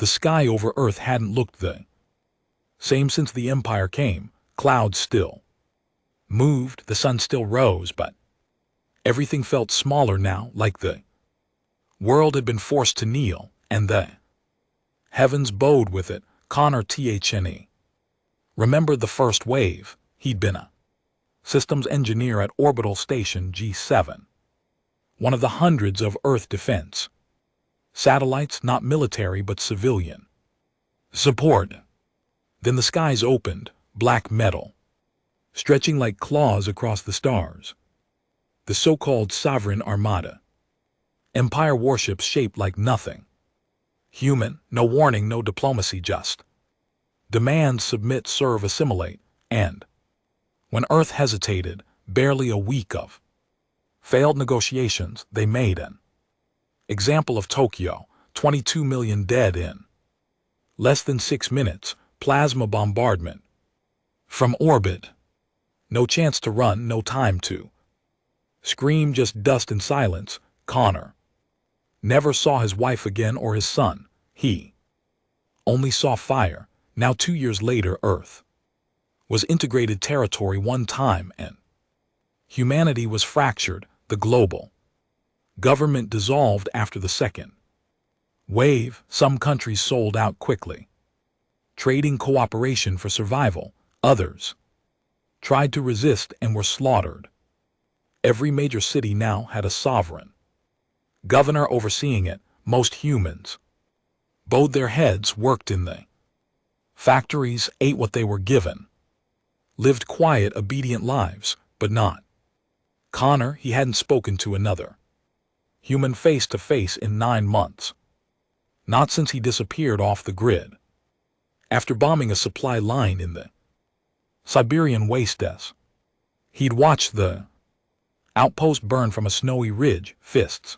sky over Earth hadn't looked the same since the Empire came. Clouds still moved, the sun still rose, but everything felt smaller now, like the world had been forced to kneel, and the heavens bowed with it. Connor THNE remembered the first wave. He'd been a systems engineer at Orbital Station G7, one of the hundreds of Earth defense satellites, not military but civilian support. Then the skies opened, black metal, stretching like claws across the stars. The so-called Sovereign Armada. Empire warships shaped like nothing. Human, no warning, no diplomacy, just demand, submit, serve, assimilate, and when Earth hesitated, barely a week of failed negotiations, they made an example of Tokyo, 22 million dead in less than 6 minutes, plasma bombardment from orbit. No chance to run, no time to scream, just dust and silence. Connor never saw his wife again or his son. He only saw fire. Now 2 years later, Earth was integrated territory one time, and humanity was fractured. The global government dissolved after the second wave. Some countries sold out quickly, trading cooperation for survival. Others tried to resist and were slaughtered. Every major city now had a sovereign governor overseeing it. Most humans bowed their heads, worked in the factories, ate what they were given, lived quiet, obedient lives, but not Connor. He hadn't spoken to another human face to face in 9 months. Not since he disappeared off the grid after bombing a supply line in the Siberian wastes. He'd watched the outpost burn from a snowy ridge, fists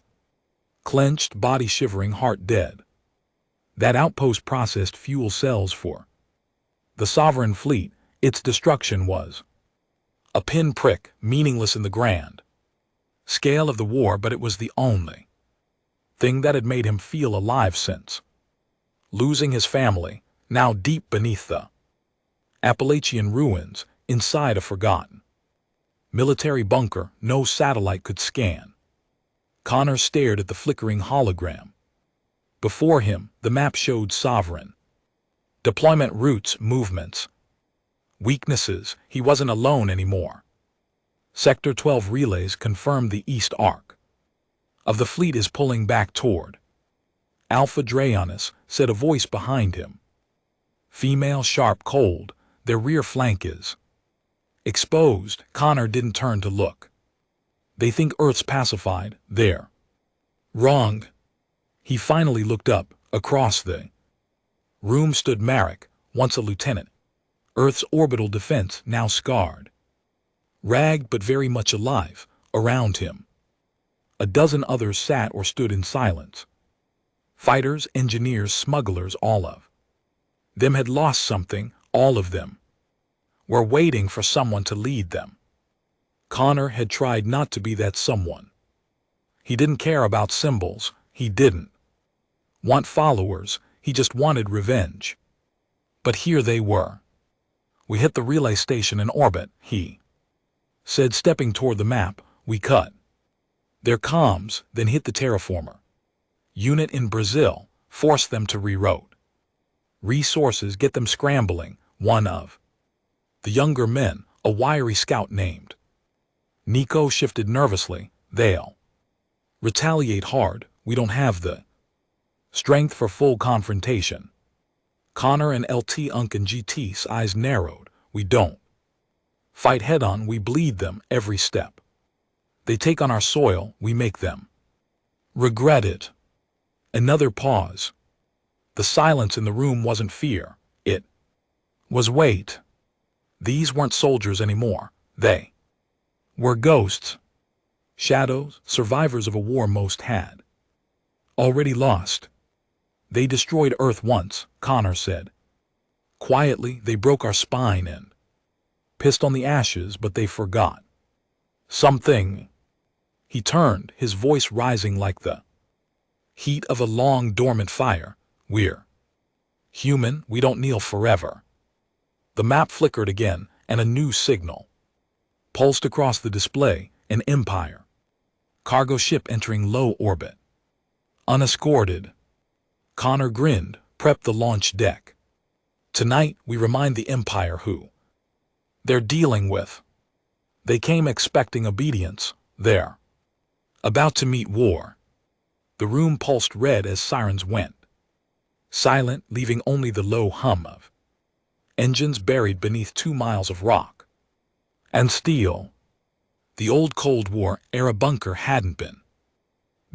clenched, body shivering, heart dead. That outpost processed fuel cells for the Sovereign fleet. Its destruction was a pinprick, meaningless in the grand scale of the war, but it was the only thing that had made him feel alive since losing his family. Now deep beneath the Appalachian ruins, inside a forgotten military bunker no satellite could scan, Connor stared at the flickering hologram. Before him, the map showed Sovereign deployment routes, movements, weaknesses. He wasn't alone anymore. Sector 12 relays confirmed the east arc of the fleet is pulling back toward Alpha Drayonis, said a voice behind him. Female, sharp, cold. Their rear flank is exposed. Connor didn't turn to look. They think Earth's pacified. They're wrong. He finally looked up. Across the room stood Marek, once a lieutenant. Earth's orbital defense, now scarred. Ragged but very much alive. Around him, a dozen others sat or stood in silence. Fighters, engineers, smugglers, all of them had lost something. All of them were waiting for someone to lead them. Connor had tried not to be that someone. He didn't care about symbols. He didn't want followers. He just wanted revenge. But here they were. We hit the relay station in orbit, he said, stepping toward the map. We cut their comms, then hit the terraformer unit in Brazil, forced them to reroute resources, get them scrambling. One of the younger men, a wiry scout named Nico, shifted nervously. They'll retaliate hard. We don't have the strength for full confrontation. Connor and LT Unc and GT's eyes narrowed. We don't fight head-on. We bleed them every step. They take on our soil. We make them regret it. Another pause. The silence in the room wasn't fear. It was weight. These weren't soldiers anymore. They were ghosts. Shadows, survivors of a war most had already lost. They destroyed Earth once, Connor said. Quietly, they broke our spine and pissed on the ashes, but they forgot something. He turned, his voice rising like the heat of a long dormant fire. We're Human, we don't kneel forever. The map flickered again, and a new signal pulsed across the display, an Empire cargo ship entering low orbit. Unescorted. Connor grinned, prepped the launch deck. Tonight, we remind the Empire who they're dealing with. They came expecting obedience. They're about to meet war. The room pulsed red as sirens went. Silent, leaving only the low hum of engines buried beneath 2 miles of rock and steel. The old Cold War-era bunker hadn't been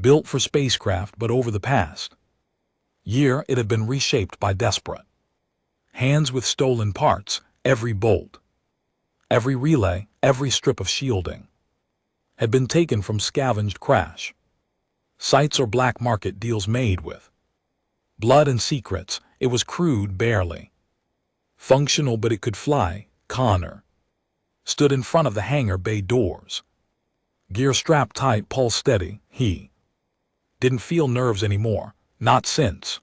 built for spacecraft, but over the past year it had been reshaped by desperate hands with stolen parts. Every bolt, every relay, every strip of shielding had been taken from scavenged crash sites or black market deals made with blood and secrets. It was crude, barely functional, but it could fly. Connor stood in front of the hangar bay doors. Gear strapped tight, pulse steady. He didn't feel nerves anymore, not since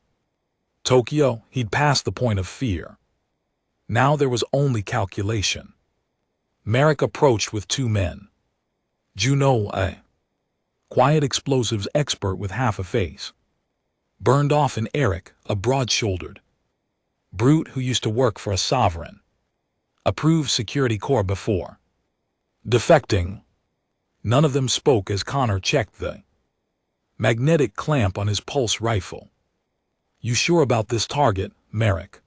Tokyo. He'd passed the point of fear. Now there was only calculation. Merrick approached with 2 men. Juno, a quiet explosives expert with half a face burned off, and Eric, a broad-shouldered brute who used to work for a sovereign approved security corps before defecting. None of them spoke as Connor checked the magnetic clamp on his pulse rifle. "You sure about this target?" Merrick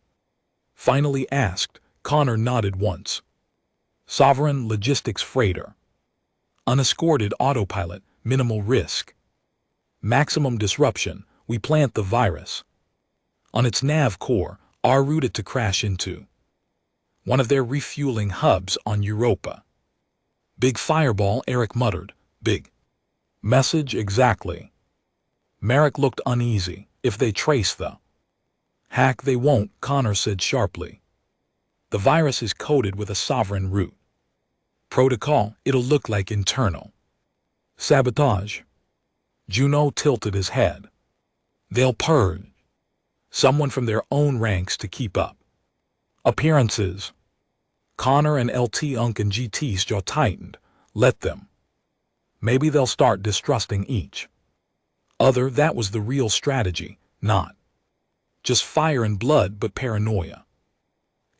finally asked. Connor nodded once. "Sovereign logistics freighter. Unescorted autopilot, minimal risk. Maximum disruption. We plant the virus on its nav core, en route to crash into one of their refueling hubs on Europa." "Big fireball," Eric muttered. "Big message, exactly." Merrick looked uneasy. "If they trace the hack, they won't," Connor said sharply. "The virus is coded with a sovereign root protocol. It'll look like internal sabotage." Juno tilted his head. "They'll purge someone from their own ranks to keep up appearances." Connor and LT Unk and GT's jaw tightened. "Let them. Maybe they'll start distrusting each other." That was the real strategy, not just fire and blood, but paranoia.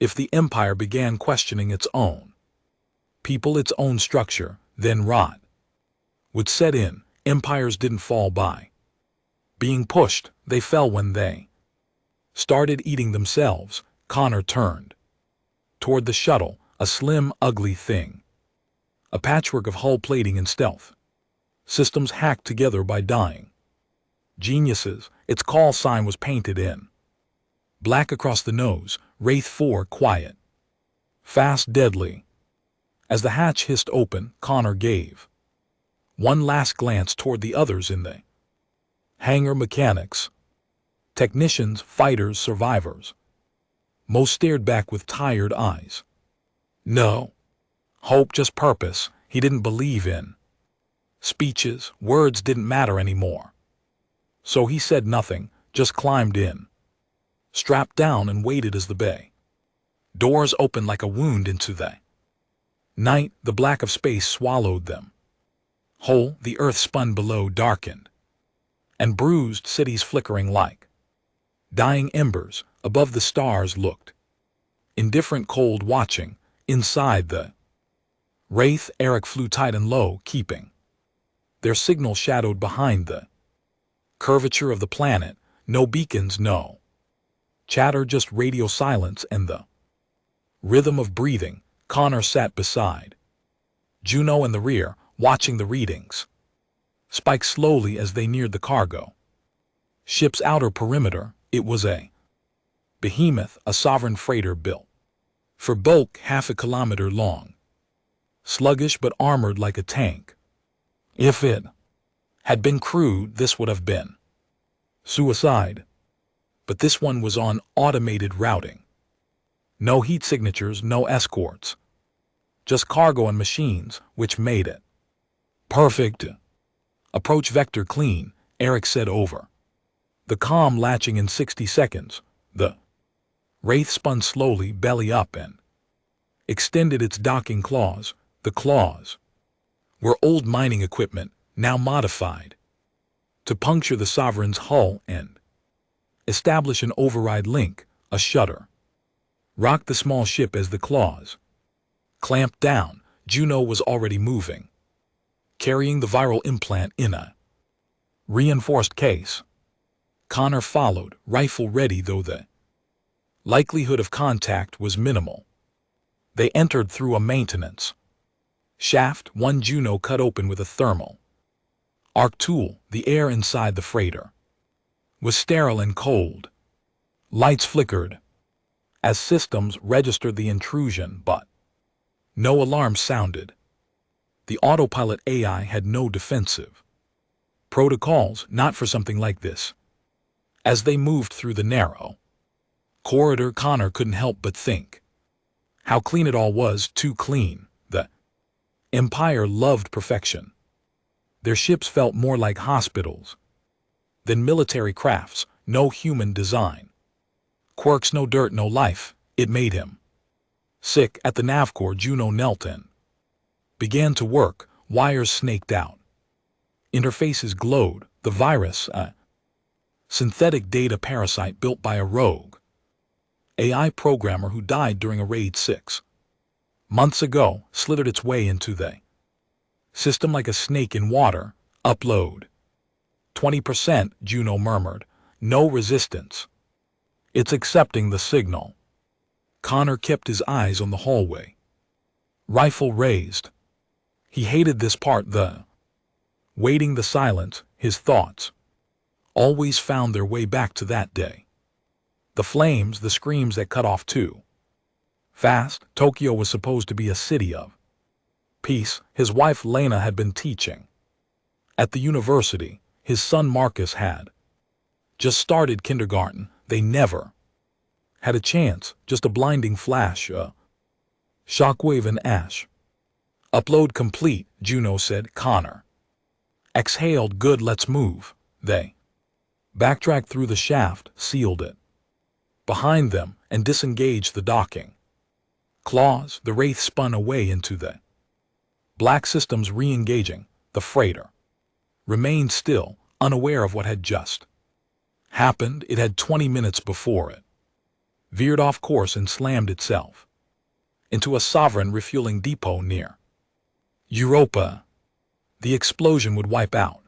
If the Empire began questioning its own people, its own structure, then rot would set in. Empires didn't fall by being pushed, they fell when they started eating themselves. Connor turned toward the shuttle, a slim, ugly thing, a patchwork of hull plating and stealth systems hacked together by dying geniuses. Its call sign was painted in black across the nose. Wraith 4, quiet, fast, deadly. As the hatch hissed open, Connor gave one last glance toward the others in the hangar. Mechanics, technicians, fighters, survivors. Most stared back with tired eyes. No hope, just purpose. He didn't believe in speeches. Words didn't matter anymore. So he said nothing, just climbed in, strapped down, and waited as the bay doors opened like a wound into the night. The black of space swallowed them whole. The earth spun below, darkened and bruised, cities flickering like dying embers. Above, the stars looked indifferent, cold, watching. Inside the Wraith, Eric flew tight and low, keeping their signal shadowed behind the curvature of the planet. No beacons, no chatter, just radio silence and the rhythm of breathing. Connor sat beside Juno in the rear, watching the readings spike slowly as they neared the cargo ship's outer perimeter. It was a behemoth, a sovereign freighter built for bulk, half a kilometer long, sluggish but armored like a tank. If it had been crude, this would have been suicide. But this one was on automated routing. No heat signatures, no escorts. Just cargo and machines, which made it perfect. "Approach vector clean," Eric said over the comm, latching in 60 seconds. The Wraith spun slowly, belly up, and extended its docking claws. The claws were old mining equipment, now modified to puncture the Sovereign's hull and establish an override link. A shudder rocked the small ship as the claws clamped down. Juno was already moving, carrying the viral implant in a reinforced case. Connor followed, rifle ready, though the likelihood of contact was minimal. They entered through a maintenance shaft. One Juno cut open with a thermal arc tool. The air inside the freighter was sterile and cold. Lights flickered as systems registered the intrusion, but no alarm sounded. The autopilot AI had no defensive protocols, not for something like this. As they moved through the narrow corridor, Connor couldn't help but think how clean it all was. Too clean. The Empire loved perfection. Their ships felt more like hospitals than military crafts. No human design quirks, no dirt, no life. It made him sick. At the navcore, Juno knelt and began to work. Wires snaked out. Interfaces glowed. The virus, a synthetic data parasite built by a rogue AI programmer who died during a raid 6 months ago, slithered its way into the system like a snake in water. Upload 20%, Juno murmured. No resistance. It's accepting the signal. Connor kept his eyes on the hallway, rifle raised. He hated this part, the waiting, the silence. His thoughts always found their way back to that day. The flames, the screams that cut off too fast. Tokyo was supposed to be a city of peace. His wife Lena had been teaching at the university. His son Marcus had just started kindergarten. They never had a chance. Just a blinding flash, a shockwave, and ash. Upload complete, Juno said. Connor exhaled. Good, let's move. They backtracked through the shaft, sealed it behind them, and disengaged the docking claws. The Wraith spun away into the black systems, re-engaging. The freighter remained still, unaware of what had just happened. It had 20 minutes before it veered off course and slammed itself into a Sovereign refueling depot near Europa. The explosion would wipe out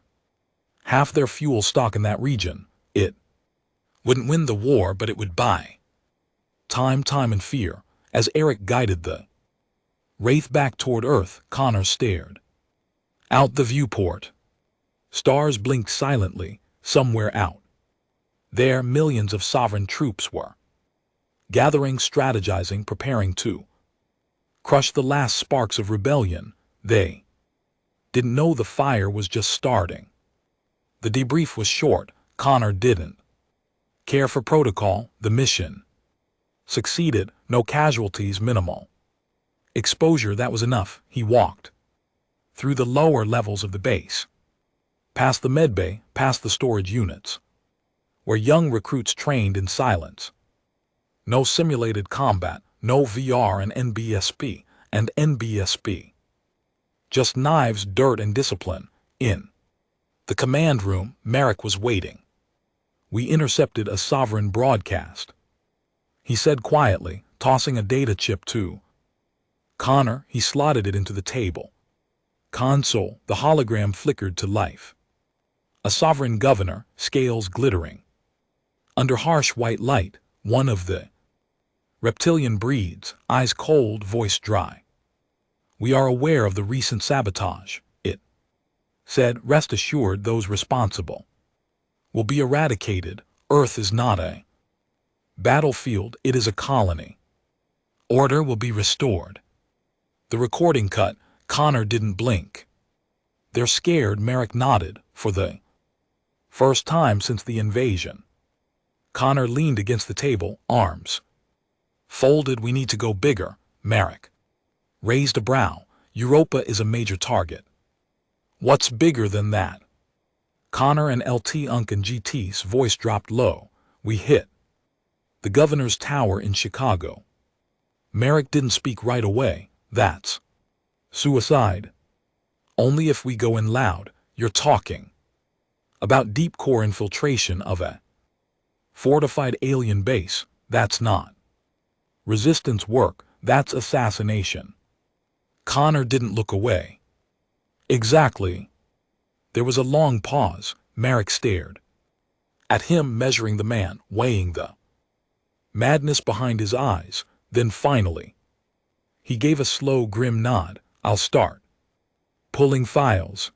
half their fuel stock in that region. It wouldn't win the war, but it would buy time and fear. As Eric guided the Wraith back toward Earth, Connor stared out the viewport. Stars blinked silently. Somewhere out there, millions of Sovereign troops were gathering, strategizing, preparing to crush the last sparks of rebellion. They didn't know the fire was just starting. The debrief was short. Connor didn't care for protocol. The mission succeeded. No casualties, minimal exposure. That was enough. He walked through the lower levels of the base, past the medbay, past the storage units, where young recruits trained in silence. No simulated combat, no VR and NBSP. Just knives, dirt, and discipline. In the command room, Merrick was waiting. We intercepted a Sovereign broadcast, he said quietly, tossing a data chip to Connor. He slotted it into the table console. The hologram flickered to life. A Sovereign governor, scales glittering under harsh white light, one of the reptilian breeds, eyes cold, voice dry. We are aware of the recent sabotage, it said. Rest assured, those responsible will be eradicated. Earth is not a battlefield, it is a colony. Order will be restored. The recording cut. Connor didn't blink. They're scared, Merrick nodded. For the first time since the invasion. Connor leaned against the table, arms folded. We need to go bigger. Merrick raised a brow. Europa is a major target. What's bigger than that? Connor and LT Unc and GT's voice dropped low. We hit The governor's tower in Chicago. Merrick didn't speak right away. That's suicide. Only if we go in loud. You're talking about deep core infiltration of a fortified alien base. That's not resistance work. That's assassination. Connor didn't look away. Exactly. There was a long pause. Merrick stared at him, measuring the man, weighing the madness behind his eyes. Then finally, he gave a slow, grim nod. I'll start pulling files.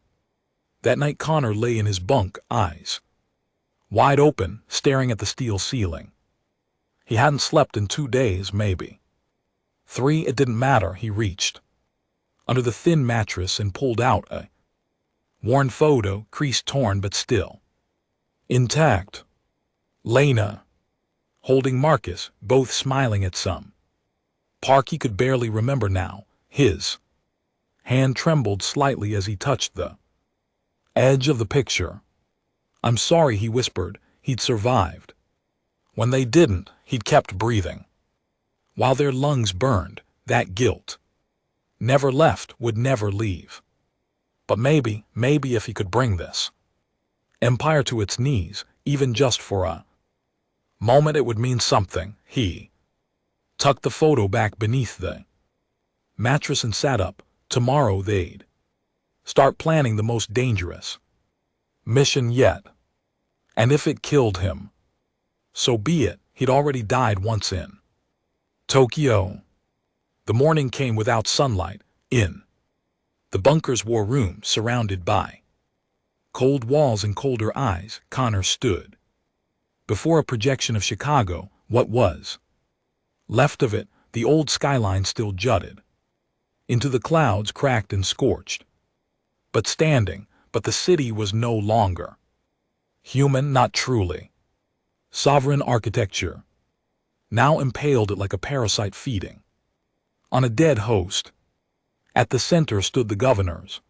That night Connor lay in his bunk, eyes wide open, staring at the steel ceiling. He hadn't slept in 2 days, maybe 3. It didn't matter. He reached under the thin mattress and pulled out a worn photo, crease torn but still intact. Lena holding Marcus, both smiling at some park he could barely remember now. His hand trembled slightly as he touched the edge of the picture. I'm sorry, he whispered. He'd survived. When they didn't, he'd kept breathing while their lungs burned. That guilt never left, would never leave. But maybe if he could bring this empire to its knees, even just for a moment, it would mean something. He tucked the photo back beneath the mattress and sat up. Tomorrow they'd start planning the most dangerous mission yet. And if it killed him, so be it. He'd already died once in Tokyo. The morning came without sunlight. In the bunker's war room, surrounded by cold walls and colder eyes, Connor stood before a projection of Chicago. What was left of it, the old skyline still jutted into the clouds, cracked and scorched, but standing. But the city was no longer human, not truly. Sovereign architecture now impaled it like a parasite feeding on a dead host. At the center stood the governor's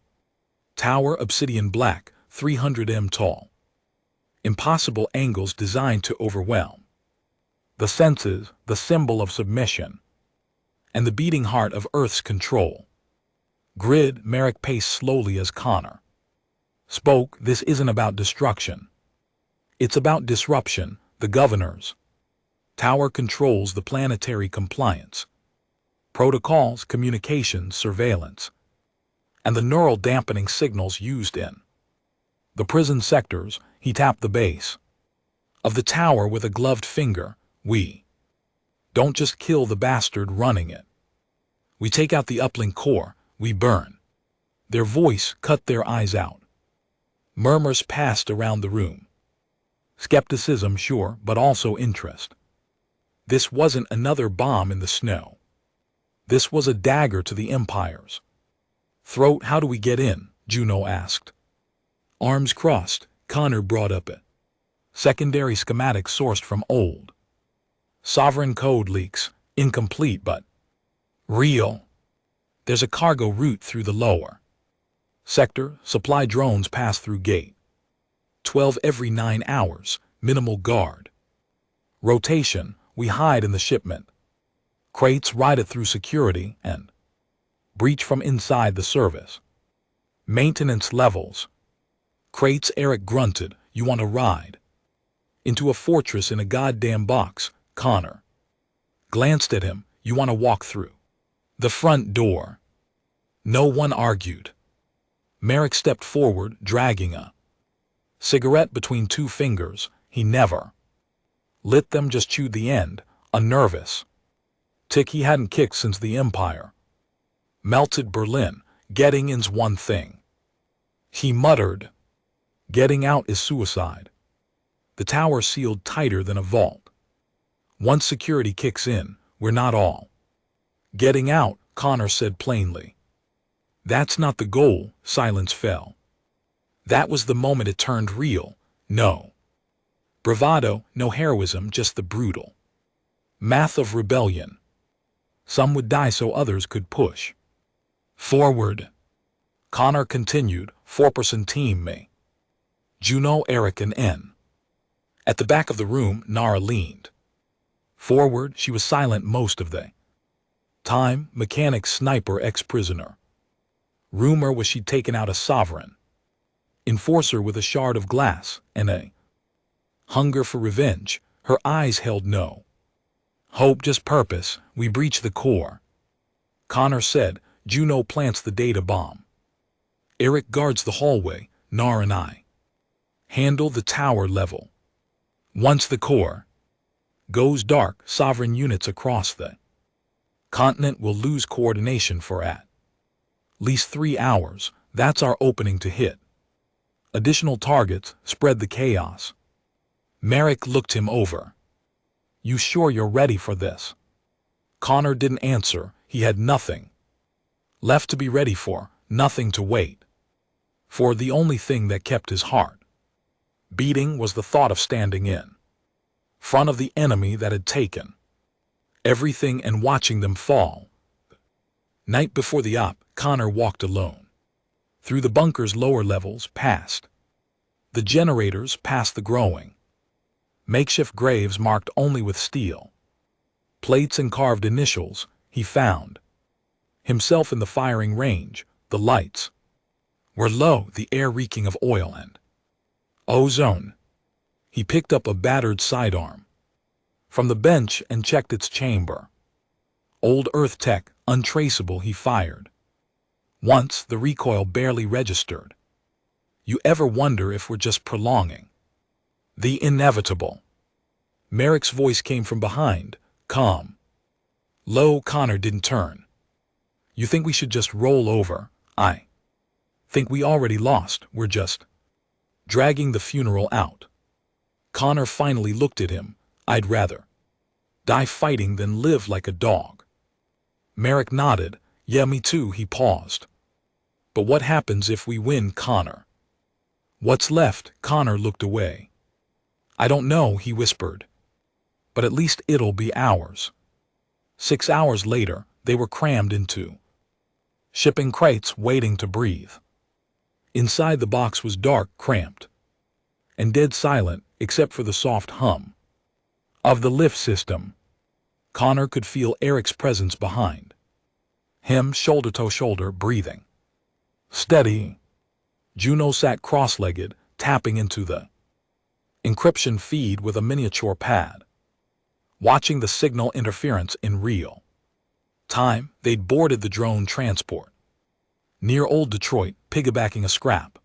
tower, obsidian black, 300 m tall. Impossible angles designed to overwhelm the senses, the symbol of submission, and the beating heart of Earth's control. Grid. Merrick paced slowly as Connor spoke. This isn't about destruction. It's about disruption. The governor's tower controls the planetary compliance protocols, communications, surveillance, and the neural dampening signals used in the prison sectors. He tapped the base of the tower with a gloved finger. We don't just kill the bastard running it. We take out the uplink core. We burn their voice, cut their eyes out. Murmurs passed around the room. Skepticism, sure, but also interest. This wasn't another bomb in the snow. This was a dagger to the Empire's throat. How do we get in? Juno asked. Arms crossed, Connor brought up a secondary schematic sourced from old sovereign code leaks, incomplete but real. There's a cargo route through the lower sector. Supply drones pass through gate 12 every 9 hours, minimal guard rotation. We hide in the shipment crates, ride it through security, and breach from inside the service maintenance levels crates. Eric grunted. You want to ride into a fortress in a goddamn box? Connor glanced at him. You want to walk through the front door? No one argued. Merrick stepped forward, dragging a cigarette between 2 fingers. He never lit them, just chewed the end, a nervous tick he hadn't kicked since the Empire melted Berlin. Getting in's one thing, he muttered. Getting out is suicide. The tower sealed tighter than a vault. Once security kicks in, we're not all getting out, Connor said plainly. That's not the goal. Silence fell. That was the moment it turned real. No bravado, no heroism, just the brutal math of rebellion. Some would die so others could push forward. Connor continued. 4% team me. Juno, Eric, and N. At the back of the room, Nara leaned Forward, she was silent most of the time, mechanic, sniper, ex-prisoner. Rumor was she'd taken out a sovereign enforcer with a shard of glass and a hunger for revenge. Her eyes held no hope, just purpose. We breach the core, Connor said. Juno plants the data bomb. Eric guards the hallway. Nar and I handle the tower level. Once the core goes dark, sovereign units across the continent will lose coordination for at least 3 hours. That's our opening to hit additional targets, spread the chaos. Merrick looked him over. You sure you're ready for this? Connor didn't answer. He had nothing left to be ready for, nothing to wait for. The only thing that kept his heart beating was the thought of standing in front of the enemy that had taken everything and watching them fall. Night before the op, Connor walked alone through the bunker's lower levels, past the generators, past the growing makeshift graves marked only with steel plates and carved initials. He found himself in the firing range. The lights were low, the air reeking of oil and ozone. He picked up a battered sidearm from the bench and checked its chamber. Old Earth tech, untraceable. He fired once, the recoil barely registered. You ever wonder if we're just prolonging the inevitable? Merrick's voice came from behind, calm, low. Connor didn't turn. You think we should just roll over? I think we already lost. We're just dragging the funeral out. Connor finally looked at him. I'd rather die fighting than live like a dog. Merrick nodded. Yeah, me too. He paused. But what happens if we win, Connor? What's left? Connor looked away. I don't know, he whispered. But at least it'll be ours. 6 hours later, they were crammed into shipping crates, waiting to breathe. Inside, the box was dark, cramped, and dead silent, except for the soft hum of the lift system. Connor could feel Eric's presence behind him, shoulder to shoulder, breathing steady. Juno sat cross-legged, tapping into the encryption feed with a miniature pad, watching the signal interference in real time. They'd boarded the drone transport near Old Detroit, piggybacking a scrap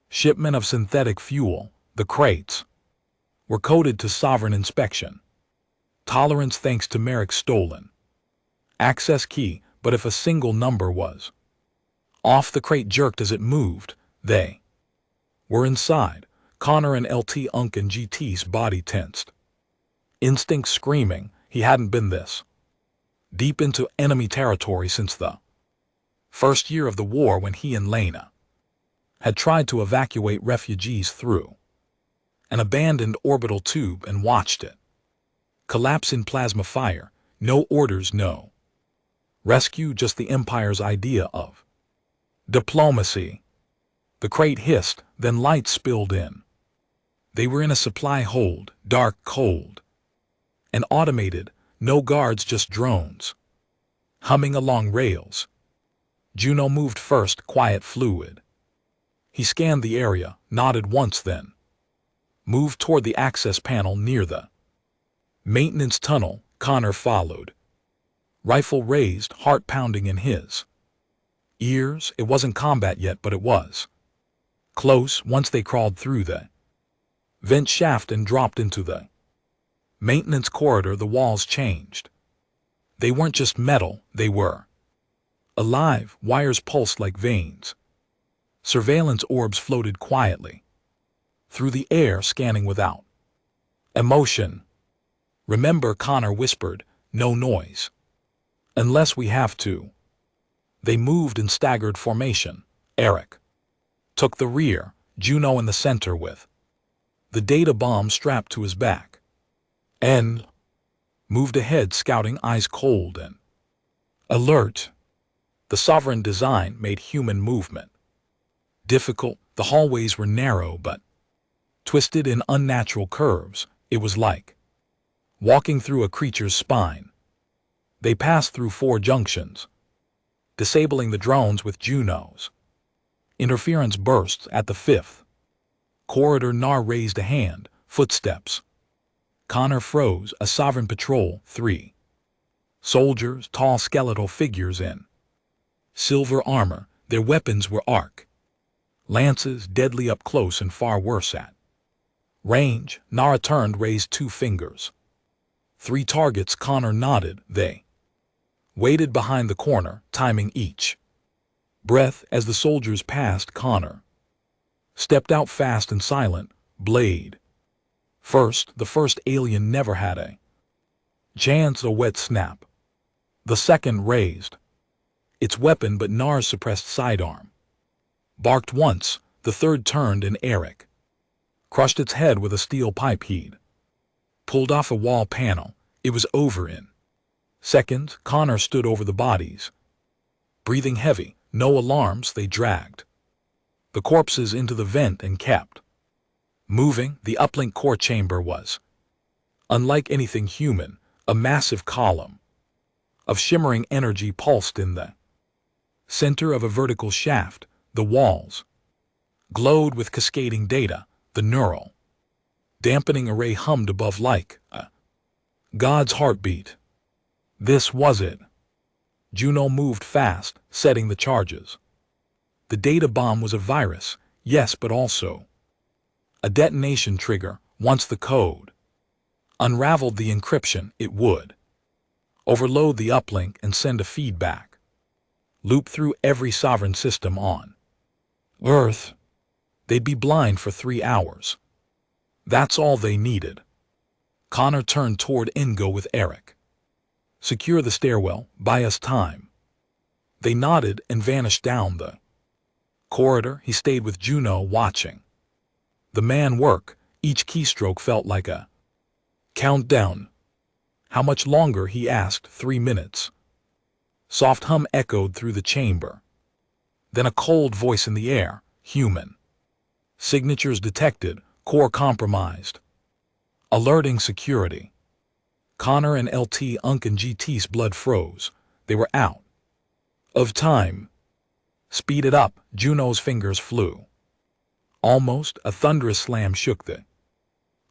shipment of synthetic fuel. The crates were coded to sovereign inspection tolerance thanks to Merrick's stolen access key, but if a single number was off, the crate jerked as it moved. They were inside. Connor and LT Unk and GT's body tensed. Instinct screaming. He hadn't been this deep into enemy territory since the first year of the war, when he and Lena had tried to evacuate refugees through an abandoned orbital tube and watched it collapse in plasma fire. No orders, no rescue, just the Empire's idea of diplomacy. The crate hissed, then light spilled in. They were in a supply hold, dark, cold, and automated. No guards, just drones humming along rails. Juno moved first, quiet, fluid. He scanned the area, nodded once, then moved toward the access panel near the maintenance tunnel. Connor followed, rifle raised, heart pounding in his ears. It wasn't combat yet, but it was close. Once they crawled through the vent shaft and dropped into the maintenance corridor, the walls changed. They weren't just metal, they were alive. Wires pulsed like veins. Surveillance orbs floated quietly through the air, scanning without emotion. Remember, Connor whispered, no noise unless we have to. They moved in staggered formation. Eric took the rear, Juno in the center with the data bomb strapped to his back, and moved ahead, scouting, eyes cold and alert. The sovereign design made human movement difficult. The hallways were narrow but twisted in unnatural curves. It was like walking through a creature's spine. They passed through 4 junctions, disabling the drones with Junos. Interference bursts at the 5th. Corridor Nar raised a hand, footsteps. Connor froze, a sovereign patrol, 3. Soldiers, tall skeletal figures in silver armor, their weapons were arc. Lances, deadly up close and far worse at range. Nara turned, raised 2 fingers. 3 targets. Connor nodded. They waited behind the corner, timing each breath as the soldiers passed. Connor stepped out fast and silent, blade first. The first alien never had a chance. A wet snap. The second raised its weapon, but Nar's suppressed sidearm barked once. The third turned, and Eric crushed its head with a steel pipe he'd pulled off a wall panel. It was over in seconds. Connor stood over the bodies, breathing heavy. No alarms. They dragged the corpses into the vent and kept moving. The uplink core chamber was unlike anything human. A massive column of shimmering energy pulsed in the center of a vertical shaft. The walls glowed with cascading data. The neural dampening array hummed above like a god's heartbeat. This was it. Juno moved fast, setting the charges. The data bomb was a virus, yes, but also a detonation trigger. Once the code unraveled the encryption, it would overload the uplink and send a feedback loop through every sovereign system on Earth. They'd be blind for 3 hours. That's all they needed. Connor turned toward Ingo with Eric. Secure the stairwell, buy us time. They nodded and vanished down the corridor. He stayed with Juno, watching the man work. Each keystroke felt like a countdown. How much longer, he asked. 3 minutes. Soft hum echoed through the chamber. Then a cold voice in the air. Human. Signatures detected. Core compromised. Alerting security. Connor and LT Unk and GT's blood froze. They were out of time. Speed it up. Juno's fingers flew. Almost. A thunderous slam shook the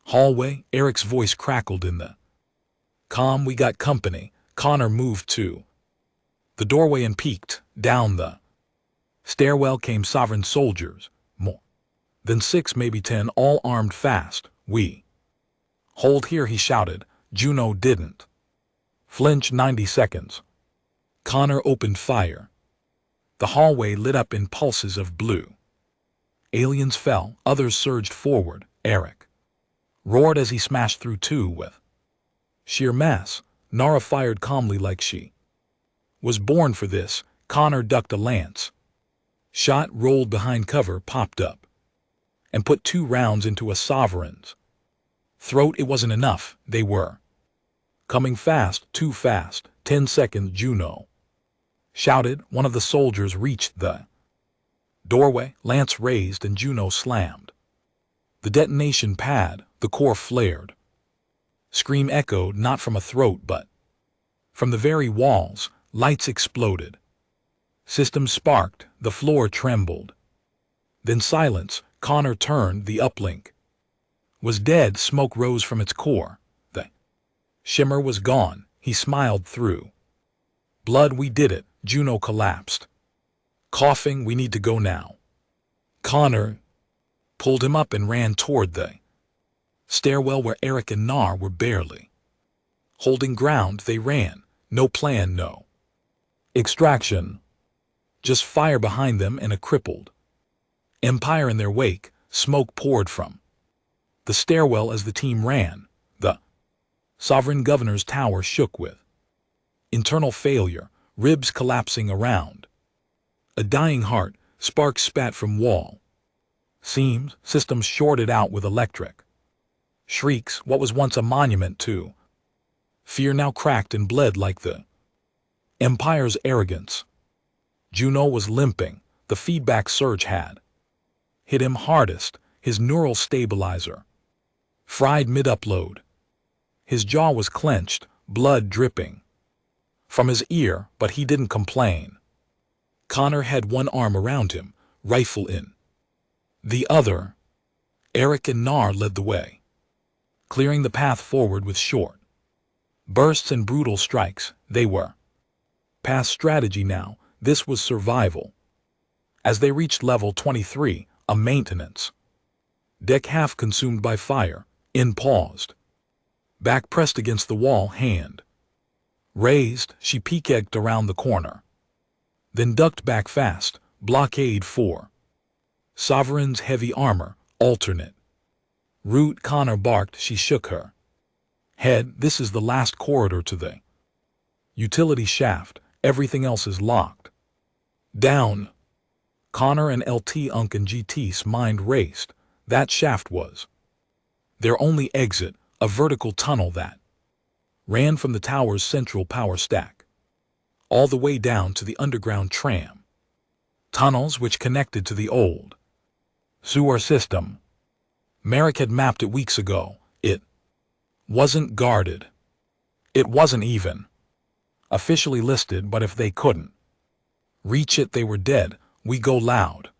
hallway. Eric's voice crackled in the calm. We got company. Connor moved to the doorway and peeked. Down the stairwell came sovereign soldiers. More than 6, maybe 10, all armed fast. We hold here, he shouted. Juno didn't flinch. 90 seconds. Connor opened fire. The hallway lit up in pulses of blue. Aliens fell. Others surged forward. Eric roared as he smashed through 2 with sheer mass. Nara fired calmly like she was born for this. Connor ducked a lance. Shot rolled behind cover, popped up, and put 2 rounds into a sovereign's throat. It wasn't enough. They were coming fast, too fast. 10 seconds. Juno shouted. One of the soldiers reached the doorway. Lance raised and Juno slammed the detonation pad. The core flared. Scream echoed, not from a throat but from the very walls. Lights exploded. Systems sparked. The floor trembled. Then silence. Connor turned. The uplink was dead. Smoke rose from its core. The shimmer was gone. He smiled through blood. We did it. Juno collapsed, coughing. We need to go now. Connor pulled him up and ran toward the stairwell where Eric and Nar were barely holding ground. They ran. No plan, no extraction. Just fire behind them and a crippled Empire in their wake. Smoke poured from the stairwell as the team ran. The Sovereign Governor's tower shook with internal failure, ribs collapsing around a dying heart. Sparks spat from wall seams. Systems shorted out with electric shrieks. What was once a monument to fear now cracked and bled like the Empire's arrogance. Juno was limping. The feedback surge had hit him hardest. His neural stabilizer fried mid-upload. His jaw was clenched, blood dripping from his ear, but he didn't complain. Connor had one arm around him, rifle in the other. Eric and Nar led the way, clearing the path forward with short bursts and brutal strikes. They were past strategy now, this was survival. As they reached level 23, a maintenance deck half consumed by fire, In paused. Back pressed against the wall, hand raised, she peeked around the corner. Then ducked back fast, blockade 4. Sovereign's heavy armor, alternate route. Connor barked, she shook her head. This is the last corridor to the utility shaft, everything else is locked down. Connor and LT Unk and GT's mind raced. That shaft was their only exit, a vertical tunnel that ran from the tower's central power stack all the way down to the underground tram tunnels which connected to the old sewer system. Merrick had mapped it weeks ago. It wasn't guarded. It wasn't even officially listed, but if they couldn't reach it, they were dead. We go loud,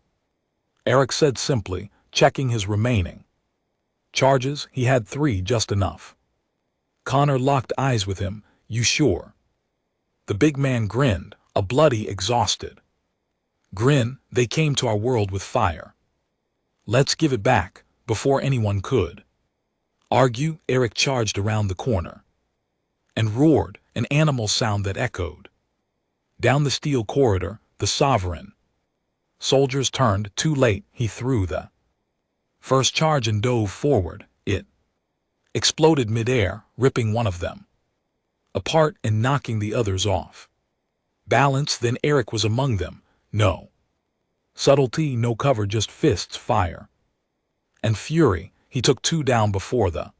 Eric said simply, checking his remaining charges. He had 3, just enough. Connor locked eyes with him. You sure? The big man grinned, a bloody, exhausted grin. They came to our world with fire. Let's give it back, before anyone could argue. Eric charged around the corner and roared, an animal sound that echoed down the steel corridor. The Sovereign soldiers turned. Too late. He threw the first charge and dove forward. It exploded midair, ripping one of them apart and knocking the others off balance. Then Eric was among them. No subtlety, no cover, just fists, fire, and fury. He took 2 down before the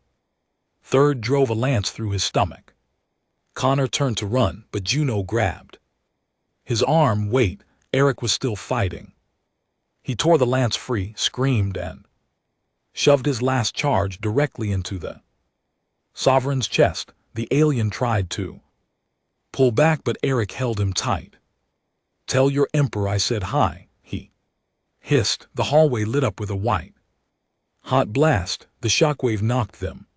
third drove a lance through his stomach. Connor turned to run, but Juno grabbed his arm. Wait, Eric was still fighting. He tore the lance free, screamed, and shoved his last charge directly into the Sovereign's chest. The alien tried to pull back, but Eric held him tight. Tell your emperor I said hi, he hissed. The hallway lit up with a white hot blast. The shockwave knocked them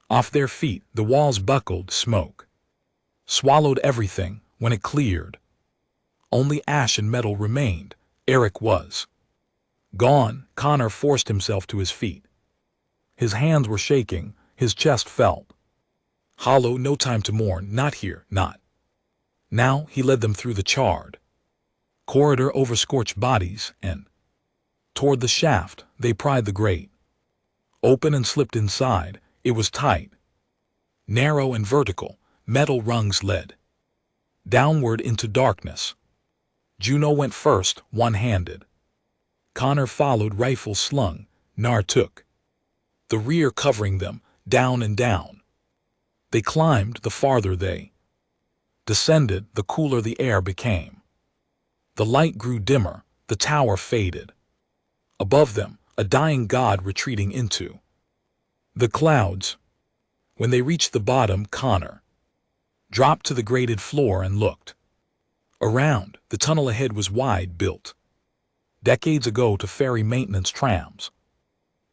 off their feet. The walls buckled. Smoke swallowed everything. When it cleared, only ash and metal remained. Eric was gone. Connor forced himself to his feet. His hands were shaking. His chest felt hollow. No time to mourn. Not here, not now. He led them through the charred corridor, over scorched bodies, and toward the shaft. They pried the grate open and slipped inside. It was tight, narrow and vertical. Metal rungs led downward into darkness. Juno went first, one-handed. Connor followed, rifle slung. Nar took the rear, covering them, down and down. They climbed. The farther they descended, the cooler the air became. The light grew dimmer. The tower faded. Above them, a dying god retreating into the clouds. When they reached the bottom, Connor dropped to the grated floor and looked around. The tunnel ahead was wide, built decades ago to ferry maintenance trams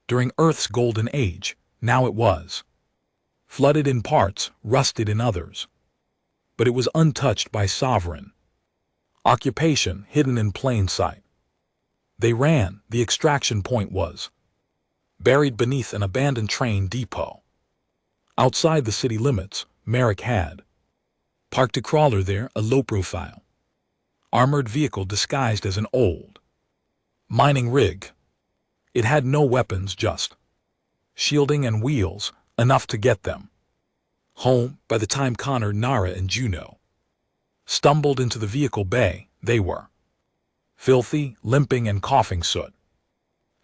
during Earth's golden age. Now it was flooded in parts, rusted in others, but it was untouched by sovereign occupation, hidden in plain sight. They ran. The extraction point was buried beneath an abandoned train depot outside the city limits. Merrick had parked a crawler there, a low-profile armored vehicle disguised as an old mining rig. It had no weapons, just shielding and wheels, enough to get them home. By the time Connor, Nara, and Juno stumbled into the vehicle bay, they were filthy, limping, and coughing soot.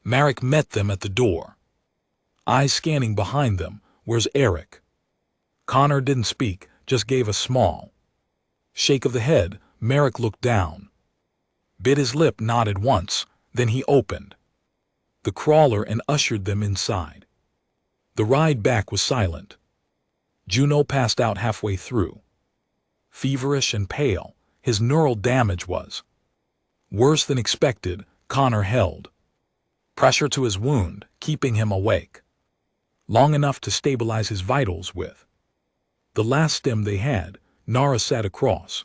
Merrick met them at the door, eyes scanning behind them. Where's Eric? Connor didn't speak, just gave a small shake of the head. Merrick looked down, bit his lip, nodded once, then he opened the crawler and ushered them inside. The ride back was silent. Juno passed out halfway through. Feverish and pale, his neural damage was worse than expected. Connor held pressure to his wound, keeping him awake long enough to stabilize his vitals with the last stim they had. Nara sat across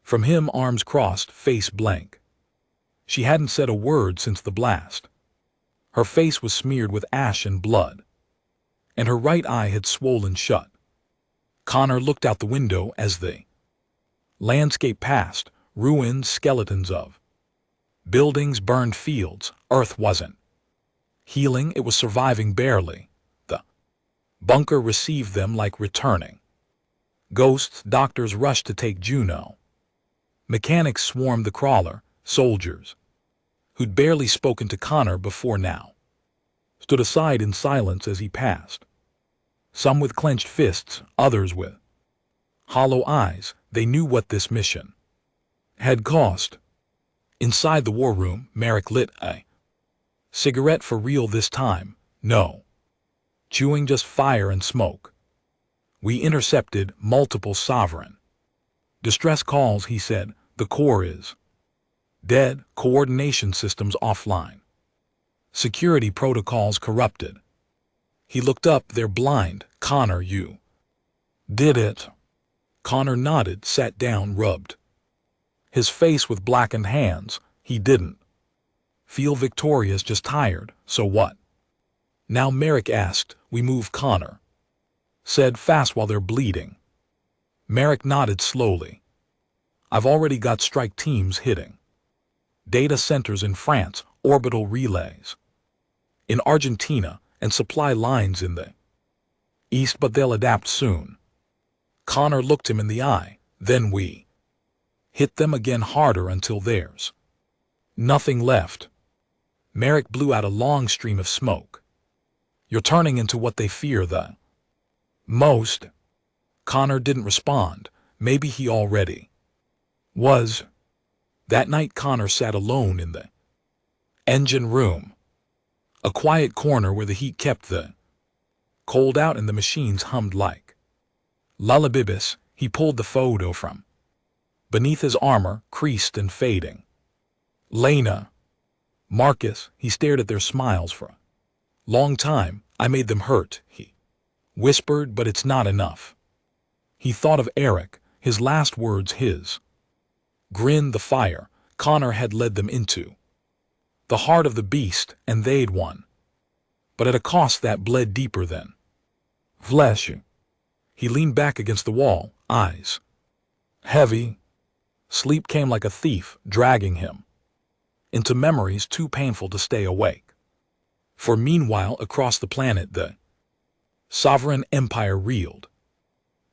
from him, arms crossed, face blank. She hadn't said a word since the blast. Her face was smeared with ash and blood, and her right eye had swollen shut. Connor looked out the window as the landscape passed, ruins, skeletons of buildings, burned fields. Earth wasn't healing, it was surviving barely. The bunker received them like returning ghosts. Doctors rushed to take Juno. Mechanics swarmed the crawler. Soldiers, who'd barely spoken to Connor before now, stood aside in silence as he passed. Some with clenched fists, others with hollow eyes. They knew what this mission had cost. Inside the war room, Merrick lit a cigarette. For real this time? No chewing, just fire and smoke. We intercepted multiple sovereign distress calls, he said. The core is dead, coordination systems offline, security protocols corrupted. He looked up. They're blind. Connor, you did it. Connor nodded, sat down, rubbed his face with blackened hands. He didn't feel victorious, just tired. So what now? Merrick asked. We move, Connor said, fast while they're bleeding. Merrick nodded slowly. I've already got strike teams hitting data centers in France, orbital relays in Argentina, and supply lines in the east, but they'll adapt soon. Connor looked him in the eye. Then we hit them again, harder, until there's nothing left. Merrick blew out a long stream of smoke. You're turning into what they fear the most. Connor didn't respond. Maybe he already was. That night Connor sat alone in the engine room, a quiet corner where the heat kept the cold out and the machines hummed like lullabies. He pulled the photo from beneath his armor, creased and fading. Lena, Marcus. He stared at their smiles for a long time. I made them hurt, he whispered, but it's not enough. He thought of Eric, his last words, his grin, the fire Connor had led them into the heart of the beast, and they'd won, but at a cost that bled deeper than flesh. He leaned back against the wall, eyes heavy. Sleep came like a thief, dragging him into memories too painful to stay awake. For meanwhile, across the planet, the sovereign empire reeled.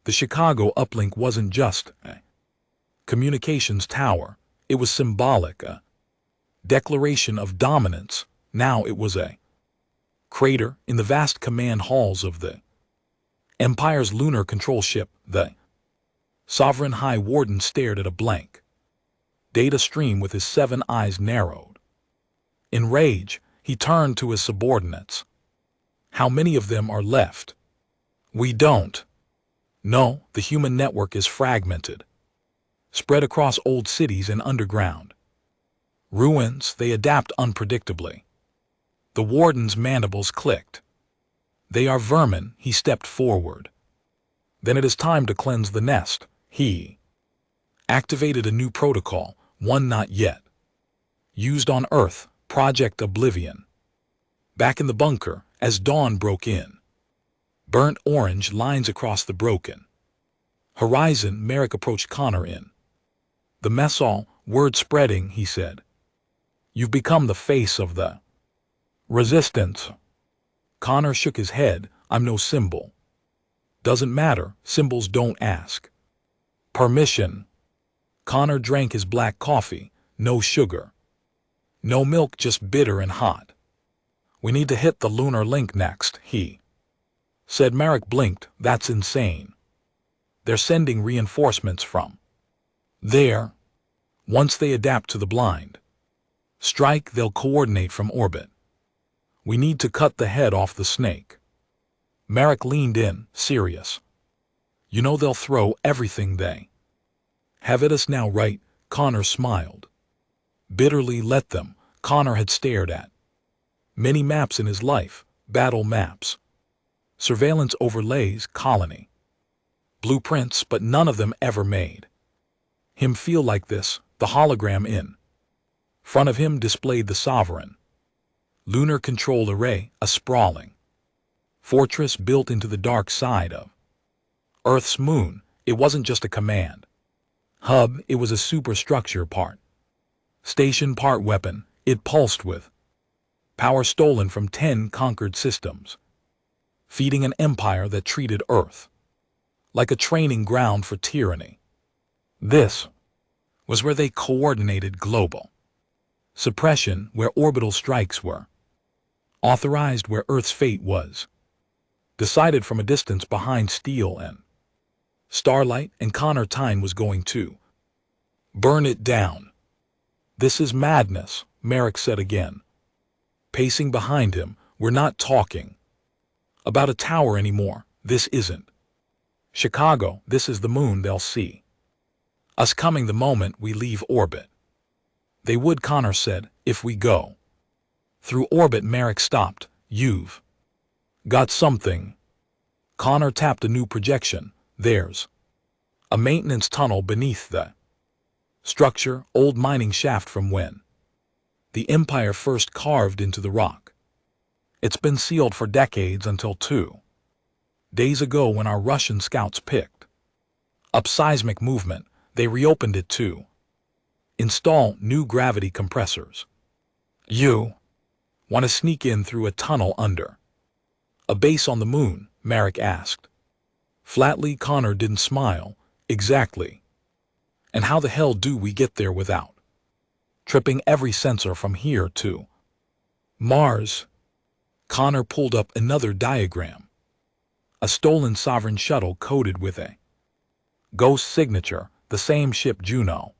The Chicago uplink wasn't just a communications tower. It was symbolic, a declaration of dominance. Now it was a crater in the vast command halls of the Empire's lunar control ship. The sovereign high warden stared at a blank data stream with his 7 eyes narrowed. In rage, he turned to his subordinates. How many of them are left? We don't know. The human network is fragmented, spread across old cities and underground ruins. They adapt unpredictably. The warden's mandibles clicked. They are vermin. He stepped forward. Then it is time to cleanse the nest. He activated a new protocol, one not yet used on Earth, Project Oblivion. Back in the bunker, as dawn broke in, burnt orange lines across the broken horizon, Merrick approached Connor in the mess hall. Word spreading, he said. You've become the face of the resistance. Connor shook his head. I'm no symbol. Doesn't matter. Symbols don't ask permission. Connor drank his black coffee. No sugar, no milk, just bitter and hot. We need to hit the lunar link next, he said. Merrick blinked. That's insane. They're sending reinforcements from there. Once they adapt to the blind strike, they'll coordinate from orbit. We need to cut the head off the snake. Merrick leaned in, serious. You know they'll throw everything they have at us now, right? Connor smiled. Bitterly let them. Connor had stared at many maps in his life, battle maps, surveillance overlays, colony blueprints, but none of them ever made him feel like this. The hologram in front of him displayed the sovereign lunar control array, a sprawling fortress built into the dark side of Earth's moon. It wasn't just a command hub, it was a superstructure, part station, part weapon. It pulsed with power stolen from 10 conquered systems, feeding an empire that treated Earth like a training ground for tyranny. This was where they coordinated global suppression, where orbital strikes were authorized, where Earth's fate was decided from a distance behind steel and starlight, and Connor Tyne was going to burn it down. This is madness, Merrick said again, pacing behind him. We're not talking about a tower anymore. This isn't Chicago. This is the moon. They'll see us coming the moment we leave orbit. They would, Connor said, if we go through orbit. Merrick stopped. You've got something. Connor tapped a new projection. There's a maintenance tunnel beneath the structure, old mining shaft from when the Empire first carved into the rock. It's been sealed for decades until 2 days ago when our Russian scouts picked up seismic movement. They reopened it to install new gravity compressors. You want to sneak in through a tunnel under a base on the moon? Merrick asked. Flatly. Connor didn't smile. Exactly. And how the hell do we get there without tripping every sensor from here to Mars? Connor pulled up another diagram. A stolen Sovereign shuttle coded with a ghost signature, the same ship Juno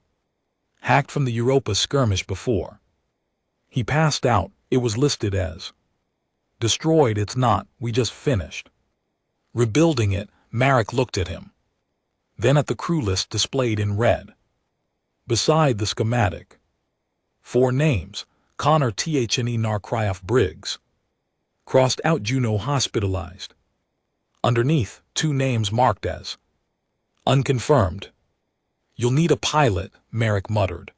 hacked from the Europa skirmish before he passed out. It was listed as destroyed. It's not. We just finished rebuilding it. Merrick looked at him, then at the crew list displayed in red beside the schematic. 4 names: Connor Thne Narkryoff Briggs. Crossed out Juno hospitalized. Underneath, 2 names marked as unconfirmed. You'll need a pilot, Merrick muttered.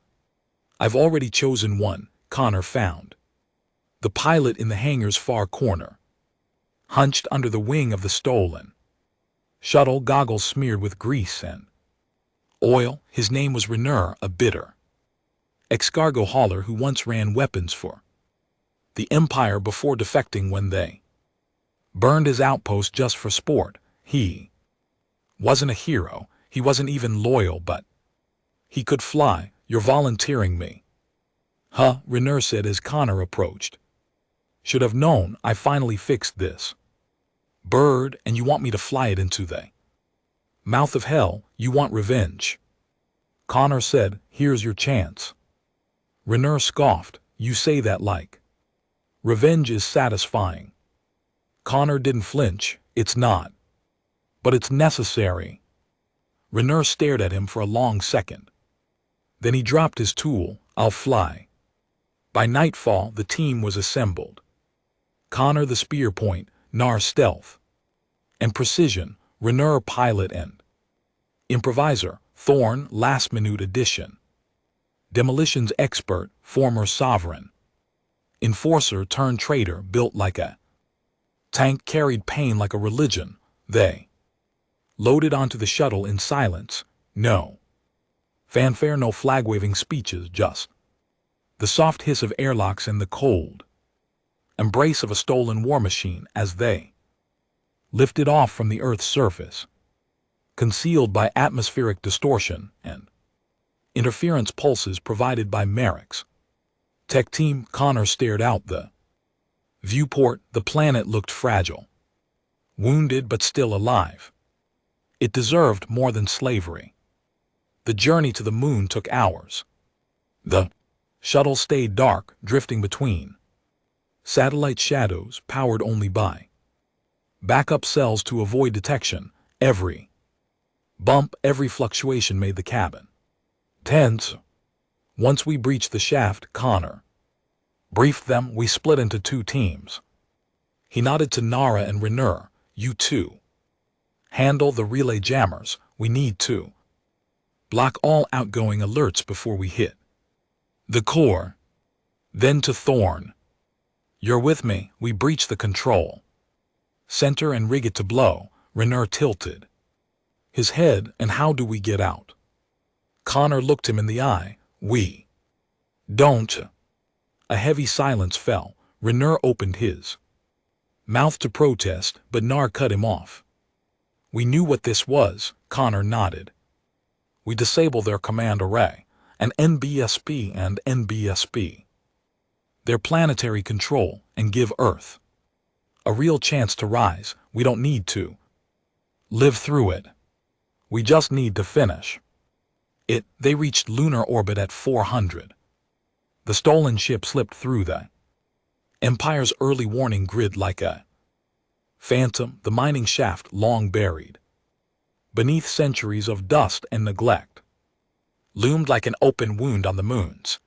I've already chosen one. Connor found the pilot in the hangar's far corner, hunched under the wing of the stolen shuttle, goggles smeared with grease and oil. His name was Rainier, a bitter ex-cargo hauler who once ran weapons for the Empire before defecting when they burned his outpost just for sport. He wasn't a hero. He wasn't even loyal, but he could fly. You're volunteering me? Huh, Rainier said as Connor approached. Should have known. I finally fixed this bird, and you want me to fly it into the mouth of hell? You want revenge? Connor said, here's your chance. Rainier scoffed. You say that like revenge is satisfying. Connor didn't flinch. It's not. But it's necessary. Rainier stared at him for a long second. Then he dropped his tool. I'll fly. By nightfall, the team was assembled. Connor the spear point, Nar stealth and precision, Rainier pilot and improviser, Thorne last-minute addition. Demolitions expert, former sovereign. Enforcer turned traitor, built like a tank, carried pain like a religion. They loaded onto the shuttle in silence. No fanfare, no flag-waving speeches, just the soft hiss of airlocks and the cold embrace of a stolen war machine as they lifted off from the Earth's surface, concealed by atmospheric distortion and interference pulses provided by Merrick's tech team. Connor stared out the viewport. The planet looked fragile, wounded but still alive. It deserved more than slavery. The journey to the moon took hours. The shuttle stayed dark, drifting between satellite shadows, powered only by backup cells to avoid detection. Every Bump every fluctuation made the cabin tense. Once we breached the shaft, Connor briefed them. We split into 2 teams. He nodded to Nara and Renner. You two handle the relay jammers. We need to block all outgoing alerts before we hit the core. Then to Thorn. You're with me. We breach the control center and rig it to blow. Renner tilted his head. And how do we get out? Connor looked him in the eye. We don't. A heavy silence fell. Renner opened his mouth to protest, but Nar cut him off. We knew what this was. Connor nodded. We disable their command array, an NBSP and NBSP, their planetary control, and give Earth a real chance to rise. We don't need to live through it. We just need to finish it. They reached lunar orbit at 400. The stolen ship slipped through the Empire's early warning grid like a phantom, the mining shaft long buried beneath centuries of dust and neglect loomed like an open wound on the moon's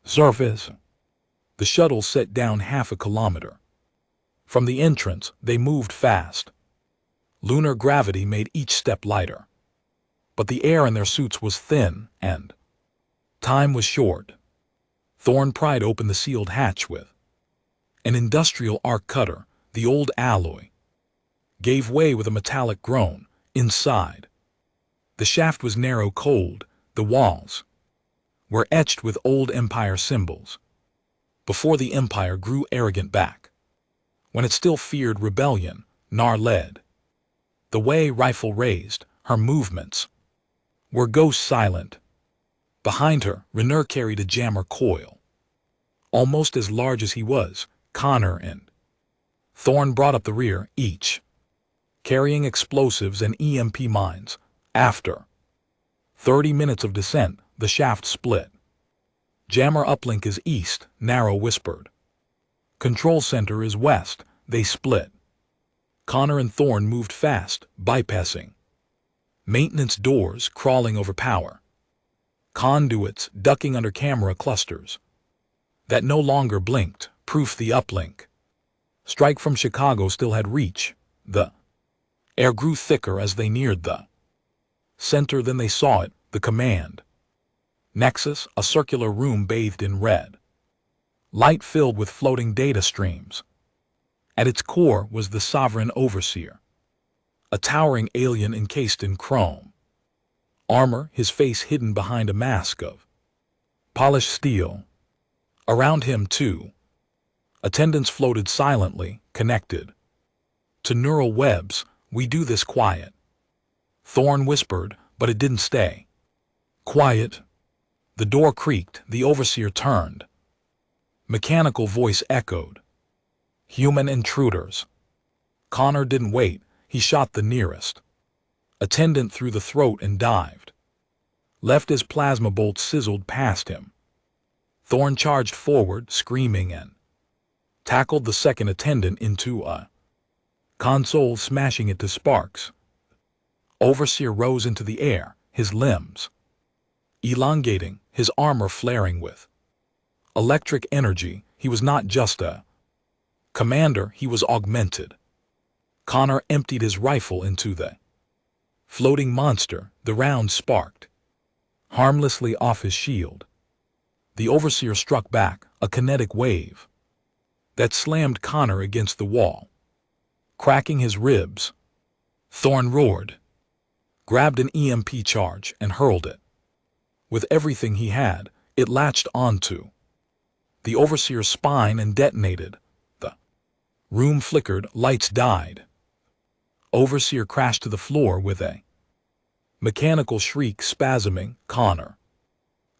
surface. The shuttle set down half a kilometer from the entrance. They moved fast. Lunar gravity made each step lighter, but the air in their suits was thin and time was short. Thorn pried open the sealed hatch with an industrial arc cutter. The old alloy gave way with a metallic groan. Inside, the shaft was narrow, cold. The walls were etched with old Empire symbols. Before the Empire grew arrogant back, when it still feared rebellion, Nar led the way, rifle raised. Her movements were ghost silent. Behind her, Renner carried a jammer coil, almost as large as he was. Connor and Thorn brought up the rear, each carrying explosives and EMP mines. After 30 minutes of descent, the shaft split. Jammer uplink is east, Narrow whispered. Control center is west. They split. Connor and Thorn moved fast, bypassing maintenance doors, crawling over power conduits, ducking under camera clusters that no longer blinked. Proof the uplink strike from Chicago still had reach. The air grew thicker as they neared the center. Then they saw it, the command nexus, a circular room bathed in red light filled with floating data streams. At its core was the Sovereign Overseer, a towering alien encased in chrome armor, his face hidden behind a mask of polished steel. Around him, too, attendants floated silently, connected to neural webs. We do this quiet, Thorn whispered, but it didn't stay quiet. The door creaked. The Overseer turned. Mechanical voice echoed. Human intruders. Connor didn't wait. He shot the nearest attendant through the throat and dived. Left as plasma bolts sizzled past him. Thorn charged forward, screaming, and tackled the second attendant into a console, smashing it to sparks. Overseer rose into the air, his limbs elongating, his armor flaring with electric energy. He was not just a commander, he was augmented. Connor emptied his rifle into the floating monster. The round sparked harmlessly off his shield. The Overseer struck back, a kinetic wave that slammed Connor against the wall, cracking his ribs. Thorn roared, grabbed an EMP charge, and hurled it. With everything he had, it latched onto the Overseer's spine and detonated. The room flickered, lights died. Overseer crashed to the floor with a mechanical shriek, spasming. Connor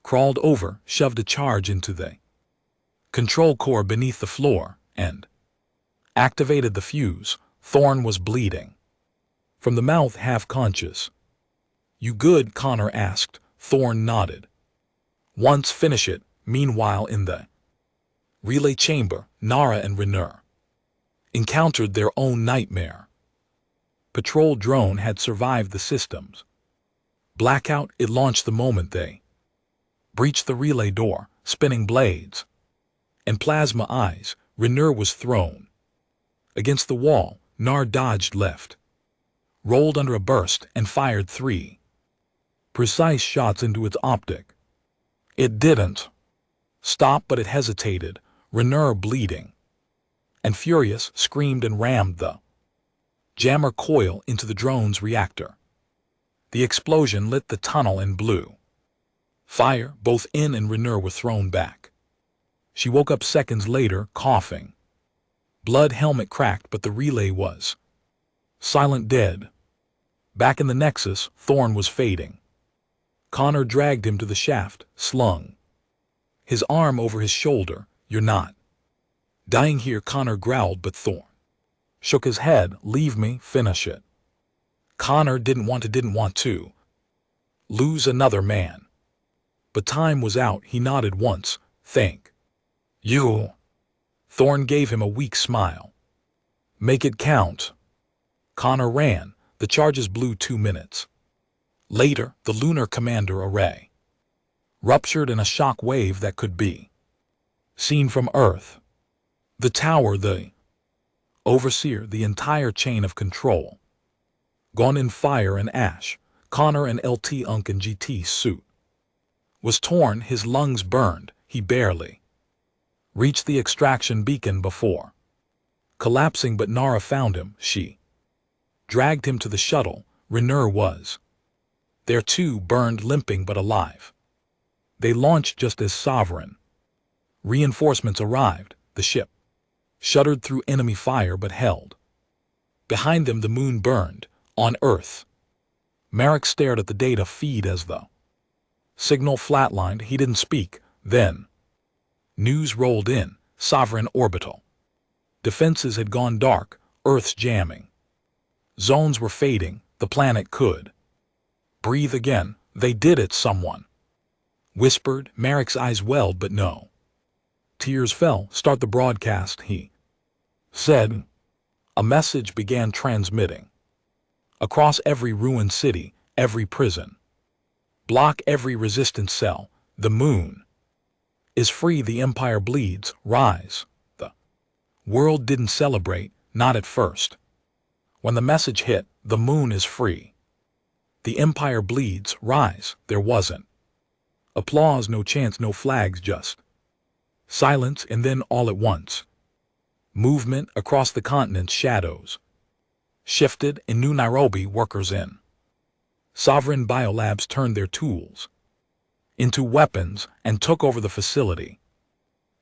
crawled over, shoved a charge into the control core beneath the floor, and activated the fuse. Thorn was bleeding from the mouth, half conscious. You good? Connor asked. Thorn nodded. Once finish it. Meanwhile, in the relay chamber, Nara and Renner encountered their own nightmare. patrol drone had survived the systems. Blackout, it launched the moment they breached the relay door, spinning blades and plasma eyes. Rainier was thrown against the wall. Nar dodged left, rolled under a burst, and fired 3 precise shots into its optic. It didn't stop, but it hesitated. Rainier, bleeding and furious, screamed and rammed the jammer coil into the drone's reactor. The explosion lit the tunnel and blew fire. Both In and Rainier were thrown back. She woke up seconds later, coughing. Blood helmet cracked, but the relay was silent, dead. Back in the Nexus, Thorn was fading. Connor dragged him to the shaft, slung his arm over his shoulder. "You're not dying here," Connor growled, but Thorn shook his head. "Leave me, finish it." Connor didn't want to lose another man. But time was out. He nodded once. "Thank you." Thorn gave him a weak smile. "Make it count." Connor ran. The charges blew 2 minutes. Later, the lunar commander array ruptured in a shock wave that could be seen from Earth. The tower, the overseer, the entire chain of control, gone in fire and ash. Connor and LT Unk in GT's suit was torn, his lungs burned. He barely reached the extraction beacon before collapsing, but Nara found him. She dragged him to the shuttle. Rainier was there too, burned, limping, but alive. They launched just as Sovereign reinforcements arrived. The ship shuddered through enemy fire but held. Behind them the moon burned. On Earth, Marek stared at the data feed as the signal flatlined. He didn't speak. Then news rolled in. Sovereign orbital defenses had gone dark. Earth's jamming zones were fading. The planet could breathe again. They did it, someone whispered. Marek's eyes welled, but no tears fell. "Start the broadcast," he said. A message began transmitting across every ruined city, every prison block, every resistance cell. "The moon is free. The Empire bleeds. Rise." The world didn't celebrate, not at first. When the message hit, "The moon is free. The Empire bleeds. Rise," there wasn't applause, no chants, no flags, just silence. And then all at once, movement across the continent's shadows shifted. In New Nairobi, workers in Sovereign biolabs turned their tools into weapons and took over the facility,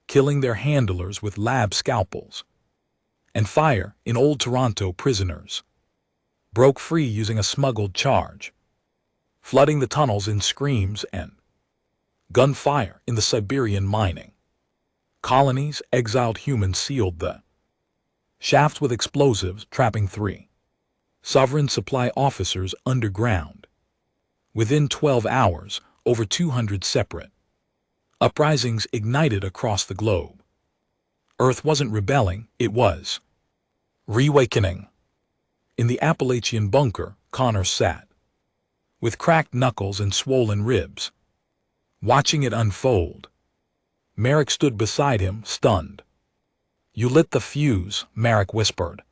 killing their handlers with lab scalpels. And fire in Old Toronto, prisoners broke free using a smuggled charge, flooding the tunnels in screams and gunfire. In the Siberian mining colonies, exiled humans sealed the shafts with explosives, trapping 3 Sovereign supply officers underground. Within 12 hours, over 200 separate uprisings ignited across the globe. Earth wasn't rebelling, it was reawakening. In the Appalachian bunker, Connor sat with cracked knuckles and swollen ribs, watching it unfold. Marek stood beside him, stunned. "You lit the fuse," Marek whispered.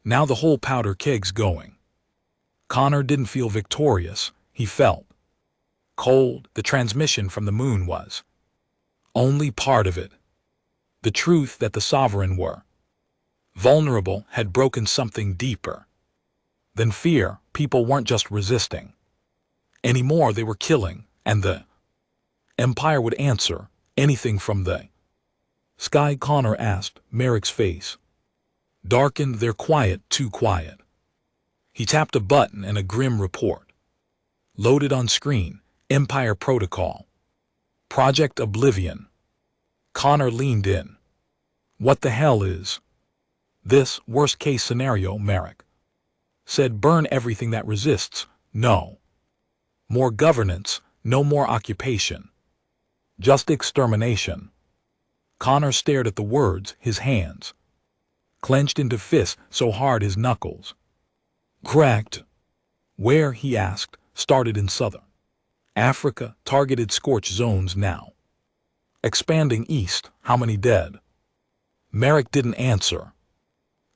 "Now the whole powder keg's going." Connor didn't feel victorious. He felt cold. The transmission from the moon was only part of it. The truth that the Sovereign were vulnerable had broken something deeper than fear. People weren't just resisting anymore, they were killing, and the Empire would answer. "Anything from the sky?" Connor asked. Marek's face darkened. "They're quiet, too quiet." He tapped a button and a grim report loaded on screen. Empire Protocol. Project Oblivion. Connor leaned in. "What the hell is this?" "Worst case scenario," Marek said. "Burn everything that resists. No more governance, no more occupation. Just extermination." Connor stared at the words, his hands clenched into fists so hard his knuckles Correct. Where, he asked, started in southern Africa, targeted scorch zones now. Expanding east, how many dead? Merrick didn't answer.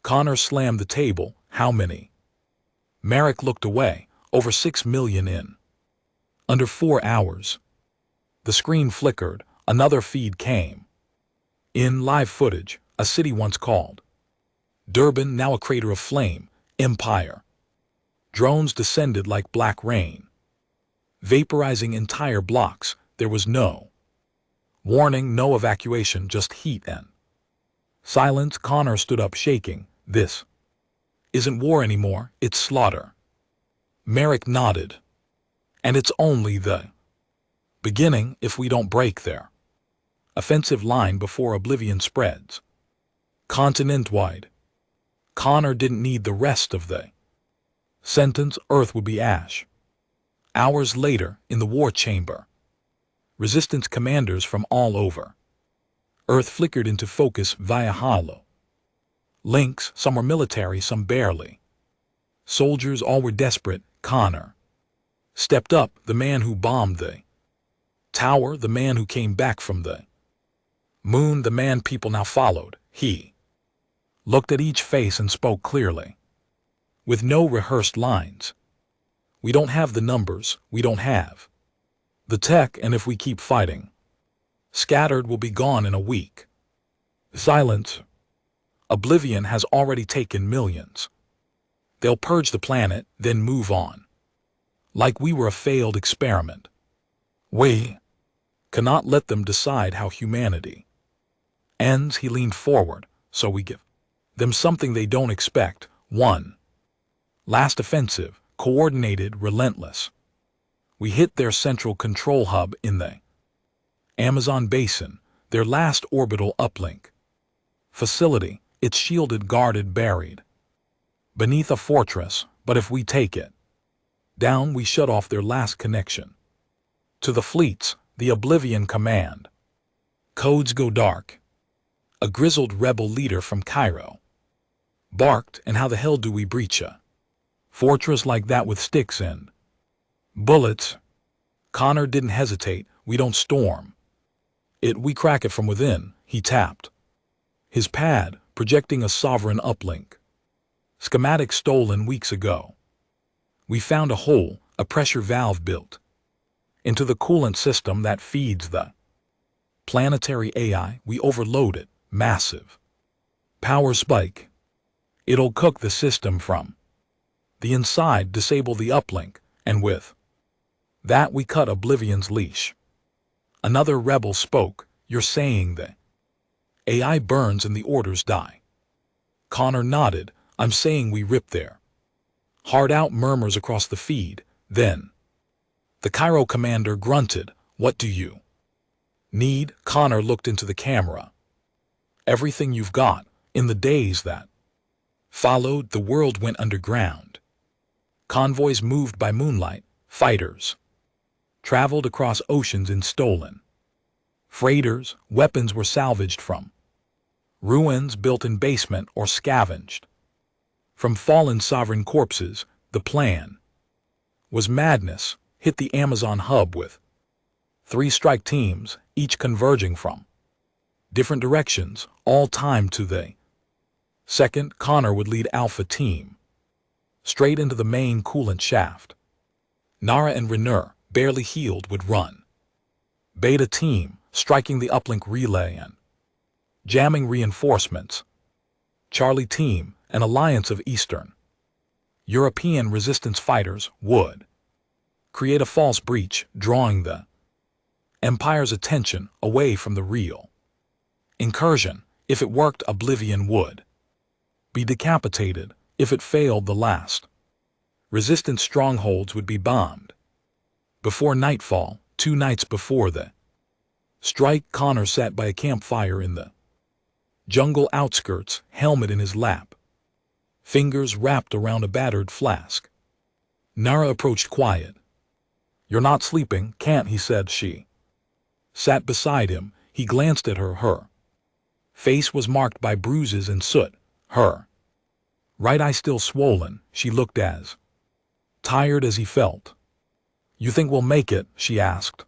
Connor slammed the table, how many? Merrick looked away, over 6 million in under 4 hours. The screen flickered, another feed came. In live footage, a city once called Durban, now a crater of flame, Empire. Drones descended like black rain, vaporizing entire blocks. There was no warning, no evacuation, just heat and silence. Connor stood up shaking. This isn't war anymore, it's slaughter. Merrick nodded. And it's only the beginning if we don't break their offensive line before oblivion spreads continent-wide. Connor didn't need the rest of the sentence. Earth would be ash. Hours later, in the war chamber, resistance commanders from all over Earth flickered into focus via hollow links. Some were military, some barely soldiers, all were desperate. Connor stepped up, the man who bombed the tower, the man who came back from the moon, the man people now followed. He looked at each face and spoke clearly, with no rehearsed lines. We don't have the numbers, we don't have the tech, and if we keep fighting, scattered will be gone in a week. Silence. Oblivion has already taken millions. They'll purge the planet, then move on. Like we were a failed experiment. We cannot let them decide how humanity ends. He leaned forward, so we give them something they don't expect. One last offensive, coordinated, relentless. We hit their central control hub in the Amazon basin, their last orbital uplink facility. It's shielded, guarded, buried beneath a fortress, but if we take it down, we shut off their last connection to the fleets. The Oblivion command codes go dark. A grizzled rebel leader from Cairo barked, and how the hell do we breach a fortress like that with sticks and bullets? Connor didn't hesitate. We don't storm it, we crack it from within. He tapped his pad, projecting a sovereign uplink schematic stolen weeks ago. We found a hole, a pressure valve built into the coolant system that feeds the planetary AI. We overload it, massive power spike. It'll cook the system from the inside, disable the uplink, and with that we cut Oblivion's leash. Another rebel spoke. You're saying the AI burns and the orders die? Connor nodded. I'm saying we rip their heart out. Murmurs across the feed. Then the Cairo commander grunted. What do you need? Connor looked into the camera. Everything you've got. In the days that followed, the world went underground. Convoys moved by moonlight. Fighters traveled across oceans in stolen freighters. Weapons were salvaged from ruins built in basement or scavenged from fallen sovereign corpses. The plan was madness. Hit the Amazon hub with 3 strike teams, each converging from different directions, all timed to the second. Connor would lead Alpha Team straight into the main coolant shaft. Nara and Renner, barely healed, would run Beta Team, striking the uplink relay and jamming reinforcements. Charlie Team, an alliance of Eastern European resistance fighters, would create a false breach, drawing the Empire's attention away from the real incursion. If it worked, Oblivion would be decapitated. If it failed, the last resistance strongholds would be bombed before nightfall. 2 nights before the strike, Connor sat by a campfire in the jungle outskirts, helmet in his lap, fingers wrapped around a battered flask. Nara approached quiet. You're not sleeping, can't, he said. She sat beside him. He glanced at her. Her face was marked by bruises and soot. Her Right eye still swollen, she looked as tired as he felt. "You think we'll make it?" she asked.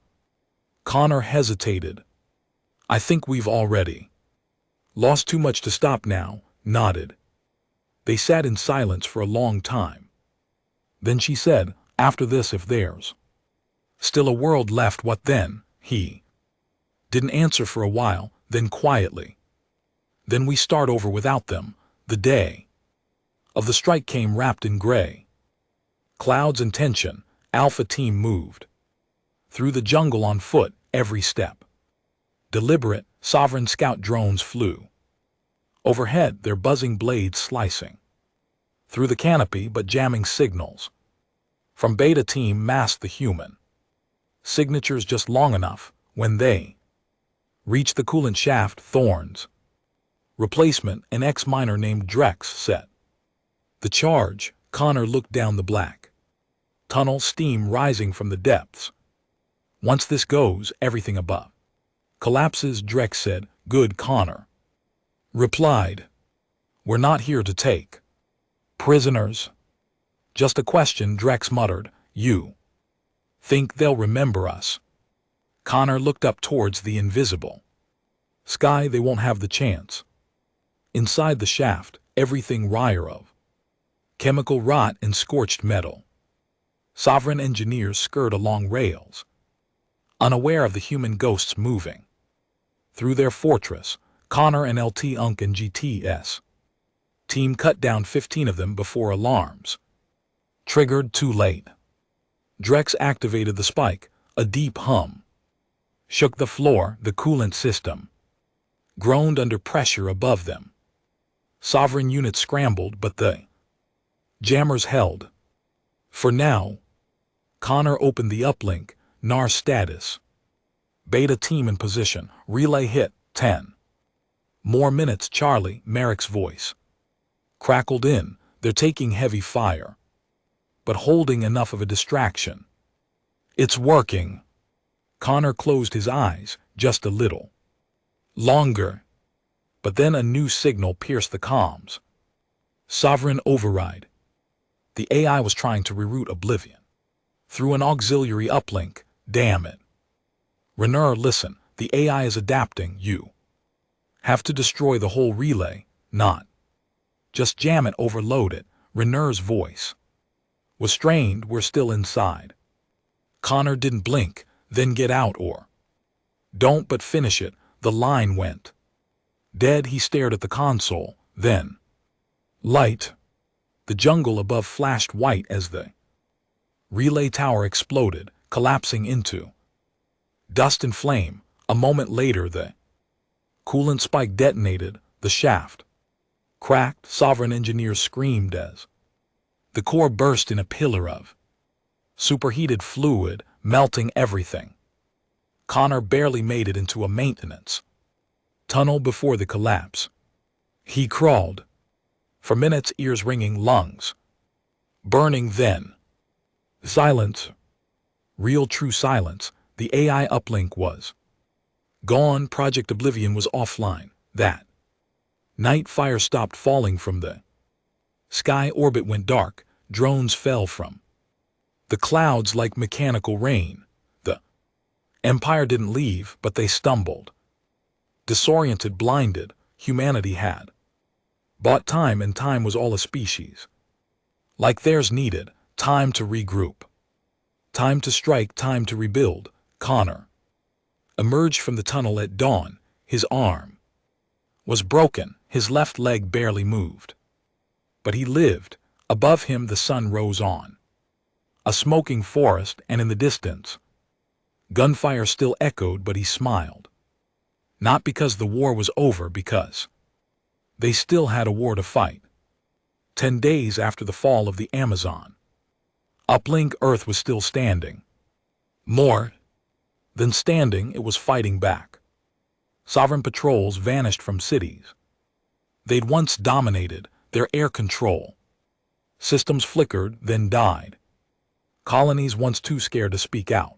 Connor hesitated. "I think we've already lost too much to stop now," nodded. They sat in silence for a long time. Then she said, "After this, if there's still a world left, what then?" He didn't answer for a while, then quietly, "Then we start over without them." The day of the strike came wrapped in gray clouds and tension. Alpha Team moved through the jungle on foot, every step deliberate. Sovereign scout drones flew overhead, their buzzing blades slicing through the canopy but jamming signals from Beta Team masked the human signatures just long enough. When they reached the coolant shaft, Thorn's replacement, an ex-miner named Drex, set the charge. Connor looked down the black tunnel, steam rising from the depths. "Once this goes, everything above collapses," Drex said. "Good," Connor replied. "We're not here to take prisoners." "Just a question," Drex muttered. "You think they'll remember us?" Connor looked up towards the invisible sky. "They won't have the chance." Inside the shaft, everything wire of chemical rot and scorched metal. Sovereign engineers scurried along rails, unaware of the human ghosts moving through their fortress. Connor and LT Unk and GTS team cut down 15 of them before alarms triggered. Too late. Drex activated the spike. A deep hum shook the floor. The coolant system groaned under pressure above them. Sovereign units scrambled, but the jammers held. For now. Connor opened the uplink. NAR status. Beta Team in position. Relay hit. 10 more minutes. Charlie, Merrick's voice crackled in. "They're taking heavy fire, but holding enough of a distraction. It's working." Connor closed his eyes. Just a little longer. But then a new signal pierced the comms. Sovereign override. The AI was trying to reroute Oblivion through an auxiliary uplink. "Damn it. Renner, listen. The AI is adapting. You have to destroy the whole relay, not just jam it, overload it." Renner's voice was strained. "We're still inside." Connor didn't blink. "Then get out or don't, but finish it." The line went dead. He stared at the console. Then light. The jungle above flashed white as the relay tower exploded, collapsing into dust and flame. A moment later, the coolant spike detonated. The shaft cracked. Sovereign engineers screamed as the core burst in a pillar of superheated fluid, melting everything. Connor barely made it into a maintenance tunnel before the collapse. He crawled for minutes, ears ringing, lungs burning. Then silence. Real, true silence. The AI uplink was gone. Project Oblivion was offline. That night, fire stopped falling from the sky. Orbit went dark. Drones fell from the clouds like mechanical rain. The Empire didn't leave, but they stumbled. Disoriented, blinded, humanity had bought time, and time was all a species like theirs needed. Time to regroup. Time to strike. Time to rebuild. Connor emerged from the tunnel at dawn. His arm was broken. His left leg barely moved. But he lived. Above him the sun rose on a smoking forest, and in the distance gunfire still echoed. But he smiled. Not because the war was over, because they still had a war to fight. 10 days after the fall of the Amazon uplink, Earth was still standing. More than standing, it was fighting back. Sovereign patrols vanished from cities they'd once dominated. Their air control systems flickered, then died. Colonies, once too scared to speak out,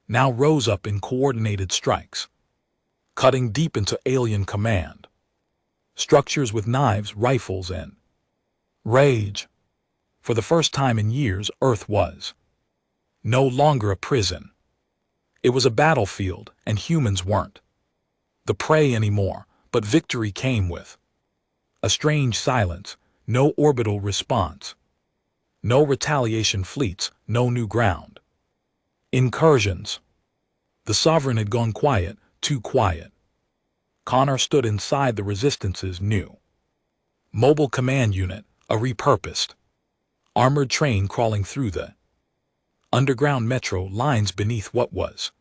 now rose up in coordinated strikes, cutting deep into alien command structures with knives, rifles, and Rage. For the first time in years, Earth was no longer a prison. It was a battlefield, and humans weren't the prey anymore, but victory came with a strange silence, no orbital response, no retaliation fleets, no new ground. Incursions. The Sovereign had gone quiet, too quiet. Connor stood inside the Resistance's new mobile command unit, a repurposed armored train crawling through the underground metro lines beneath what was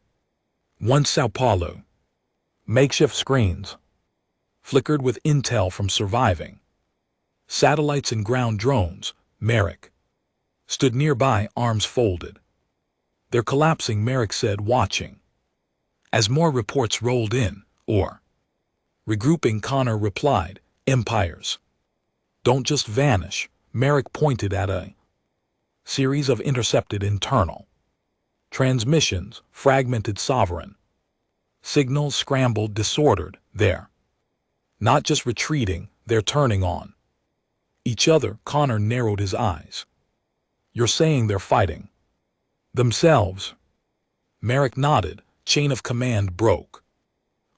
once Sao Paulo. Makeshift screens flickered with intel from surviving satellites and ground drones. Merrick stood nearby, arms folded. "They're collapsing," Merrick said, watching as more reports rolled in. "Or regrouping," Connor replied. "Empires don't just vanish." Merrick pointed at a series of intercepted internal transmissions, fragmented Sovereign signals, scrambled, disordered. "They're not just retreating, they're turning on each other." Connor narrowed his eyes. "You're saying they're fighting themselves?" Merrick nodded. "Chain of command broke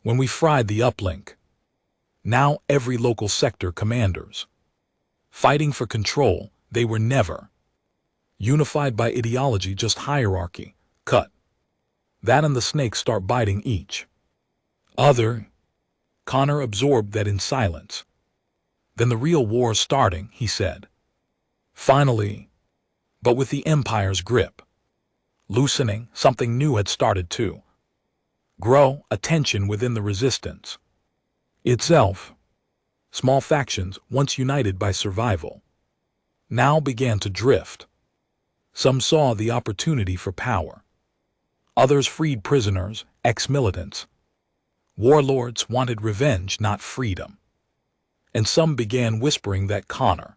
when we fried the uplink. Now every local sector commanders fighting for control. They were never unified by ideology, just hierarchy. Cut that and the snakes start biting each other." Connor absorbed that in silence. "Then the real war's starting," he said. "Finally." But with the Empire's grip loosening, something new had started to grow, a tension within the Resistance itself. Small factions, once united by survival, now began to drift. Some saw the opportunity for power. Others freed prisoners, ex-militants. Warlords wanted revenge, not freedom. And some began whispering that Connor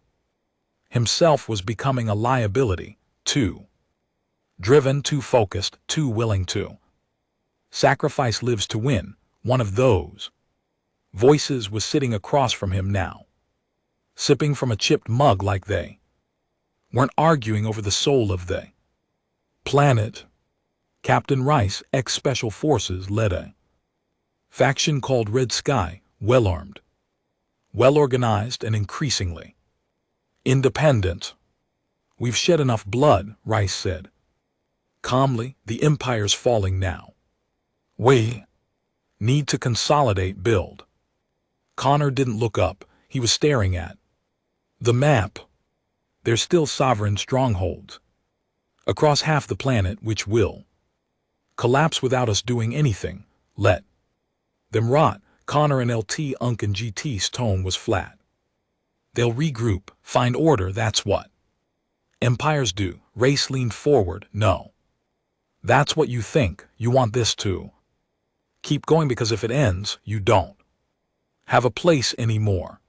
himself was becoming a liability, too driven, too focused, too willing to sacrifice lives to win. One of those voices was sitting across from him now, sipping from a chipped mug, like they weren't arguing over the soul of the planet. Captain Rice, ex-Special Forces, led a faction called Red Sky, well-armed, well-organized, and increasingly independent. "We've shed enough blood," Rice said calmly. "The Empire's falling now. We need to consolidate, build." Connor didn't look up. He was staring at the map. "There's still Sovereign strongholds across half the planet which will collapse without us doing anything. Let them rot." Connor and LT Unk and GT's tone was flat. "They'll regroup, find order, that's what empires do." Race leaned forward. "No. That's what you think. You want this to keep going because if it ends, you don't have a place anymore."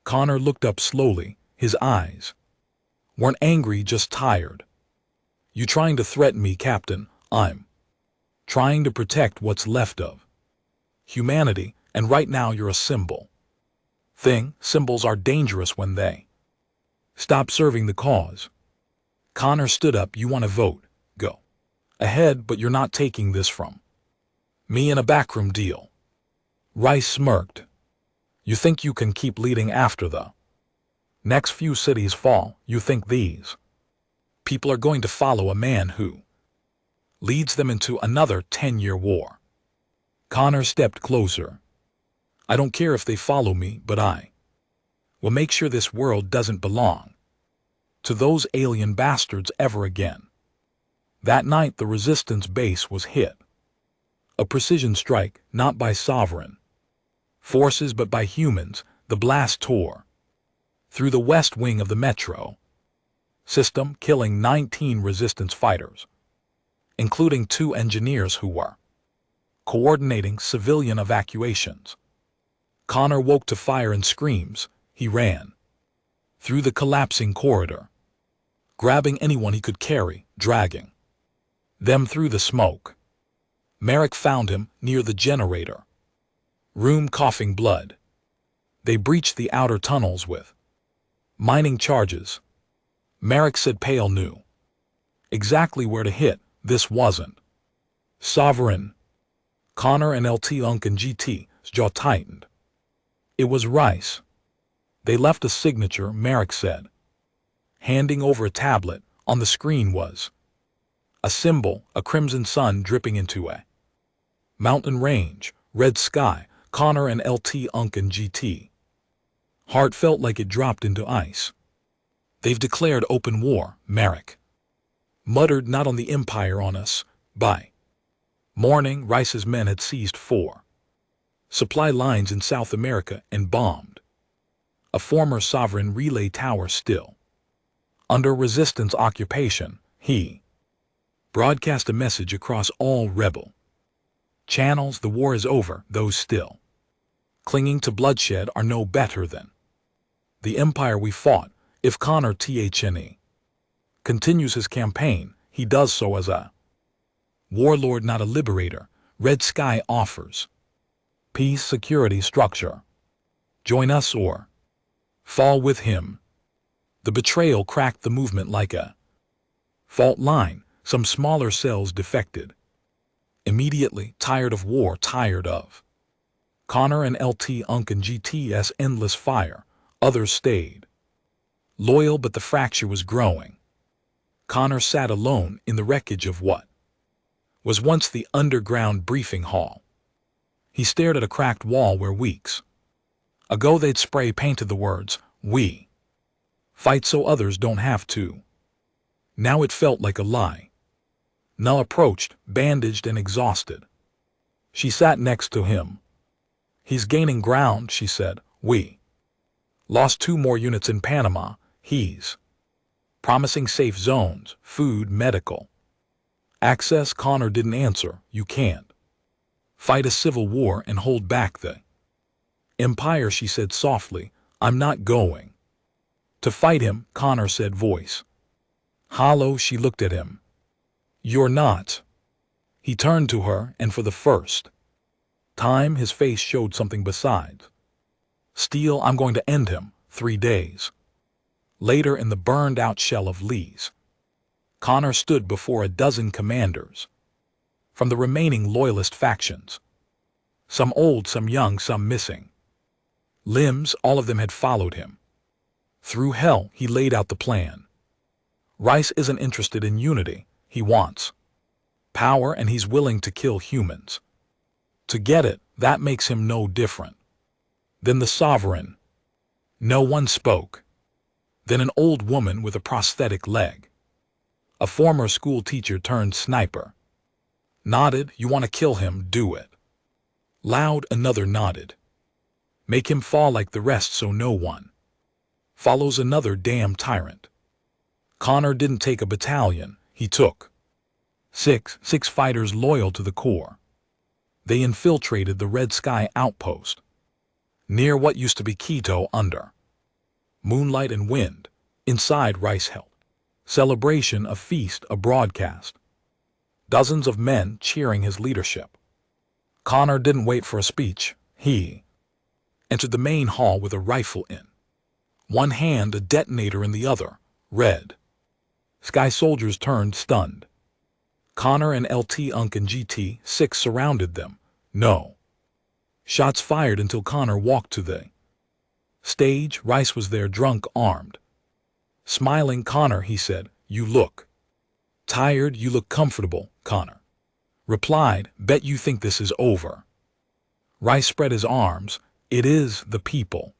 Connor looked up slowly. His eyes weren't angry, just tired. "You trying to threaten me, Captain?" "I'm trying to protect what's left of humanity, and right now you're a symbol thing. Symbols are dangerous when they stop serving the cause." Connor stood up. "You want to vote? Go ahead, but you're not taking this from me in a backroom deal." Rice smirked. "You think you can keep leading after the next few cities fall? You think these people are going to follow a man who leads them into another 10-year war?" Connor stepped closer. "I don't care if they follow me, but I will make sure this world doesn't belong to those alien bastards ever again." That night the Resistance base was hit. A precision strike, not by Sovereign forces but by humans. The blast tore through the west wing of the metro system, killing 19 Resistance fighters, including 2 engineers who were coordinating civilian evacuations. Connor woke to fire and screams. He ran through the collapsing corridor, grabbing anyone he could carry, dragging them through the smoke. Merrick found him near the generator room, coughing blood. They breached the outer tunnels with Mining charges. Merrick said Pale knew exactly where to hit. This wasn't Sovereign. Connor and LT Unk and GT's jaw tightened. It was Rice. They left a signature, Merrick said, handing over a tablet. On the screen was a symbol, a crimson sun dripping into a mountain range, red sky, Connor and LT Unk and GT. Heart felt like it dropped into ice. They've declared open war, Merrick muttered. Not on the Empire, on us. By morning, Rice's men had seized 4 supply lines in South America and bombed a former sovereign relay tower still under resistance occupation. He broadcast a message across all rebel channels. The war is over. Those still clinging to bloodshed are no better than the empire we fought. If Connor THNE continues his campaign, he does so as a warlord, not a liberator. Red Sky offers peace, security, structure. Join us or fall with him. The betrayal cracked the movement like a fault line. Some smaller cells defected immediately, tired of war, tired of Connor and LT Unk and GT's endless fire. Others stayed loyal, but the fracture was growing. Connor sat alone in the wreckage of what was once the underground briefing hall. He stared at a cracked wall where weeks ago they'd spray painted the words, "We fight so others don't have to." Now it felt like a lie. Nell approached, bandaged and exhausted. She sat next to him. "He's gaining ground," she said. "We lost 2 more units in Panama. He's promising safe zones, food, medical access." Connor didn't answer. "You can't fight a civil war and hold back the empire," she said softly. "I'm not going to fight him," Connor said, voice hollow. She looked at him. "You're not." He turned to her, and for the first time his face showed something besides steel. "I'm going to end him." 3 days later, in the burned-out shell of Lee's, Connor stood before a dozen commanders from the remaining loyalist factions. Some old, some young, some missing limbs. All of them had followed him through hell. He laid out the plan. Rice isn't interested in unity. He wants power, and he's willing to kill humans to get it. That makes him no different than the sovereign. No one spoke. Then an old woman with a prosthetic leg, a former school teacher turned sniper, nodded. "You want to kill him? Do it." Loud. Another nodded. "Make him fall like the rest so no one follows another damn tyrant." Connor didn't take a battalion. He took six fighters loyal to the core. They infiltrated the Red Sky outpost near what used to be Quito under moonlight and wind. Inside, Rice held celebration, a feast, a broadcast. Dozens of men cheering his leadership. Connor didn't wait for a speech. He entered the main hall with a rifle in one hand, a detonator in the other. Red Sky soldiers turned, stunned. Connor and LT Unk and GT6 surrounded them. No shots fired until Connor walked to the stage. Rice was there, drunk, armed. Smiling. "Connor," he said, "you look tired." "You look comfortable," Connor replied. "Bet you think this is over." Rice spread his arms. "It is. The people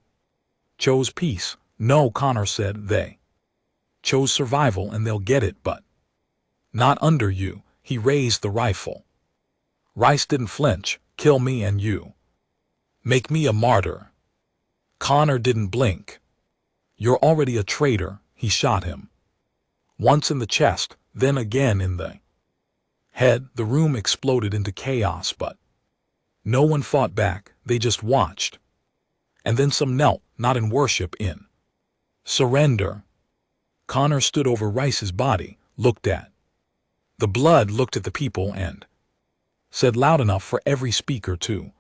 chose peace." "No," Connor said, "they chose survival, and they'll get it, but not under you." He raised the rifle. Rice didn't flinch. "Kill me and you make me a martyr." Connor didn't blink. "You're already a traitor." He shot him once in the chest, then again in the head. The room exploded into chaos, but no one fought back. They just watched. And then some knelt, not in worship, in surrender. Connor stood over Rice's body, looked at the blood, looked at the people, and said loud enough for every speaker to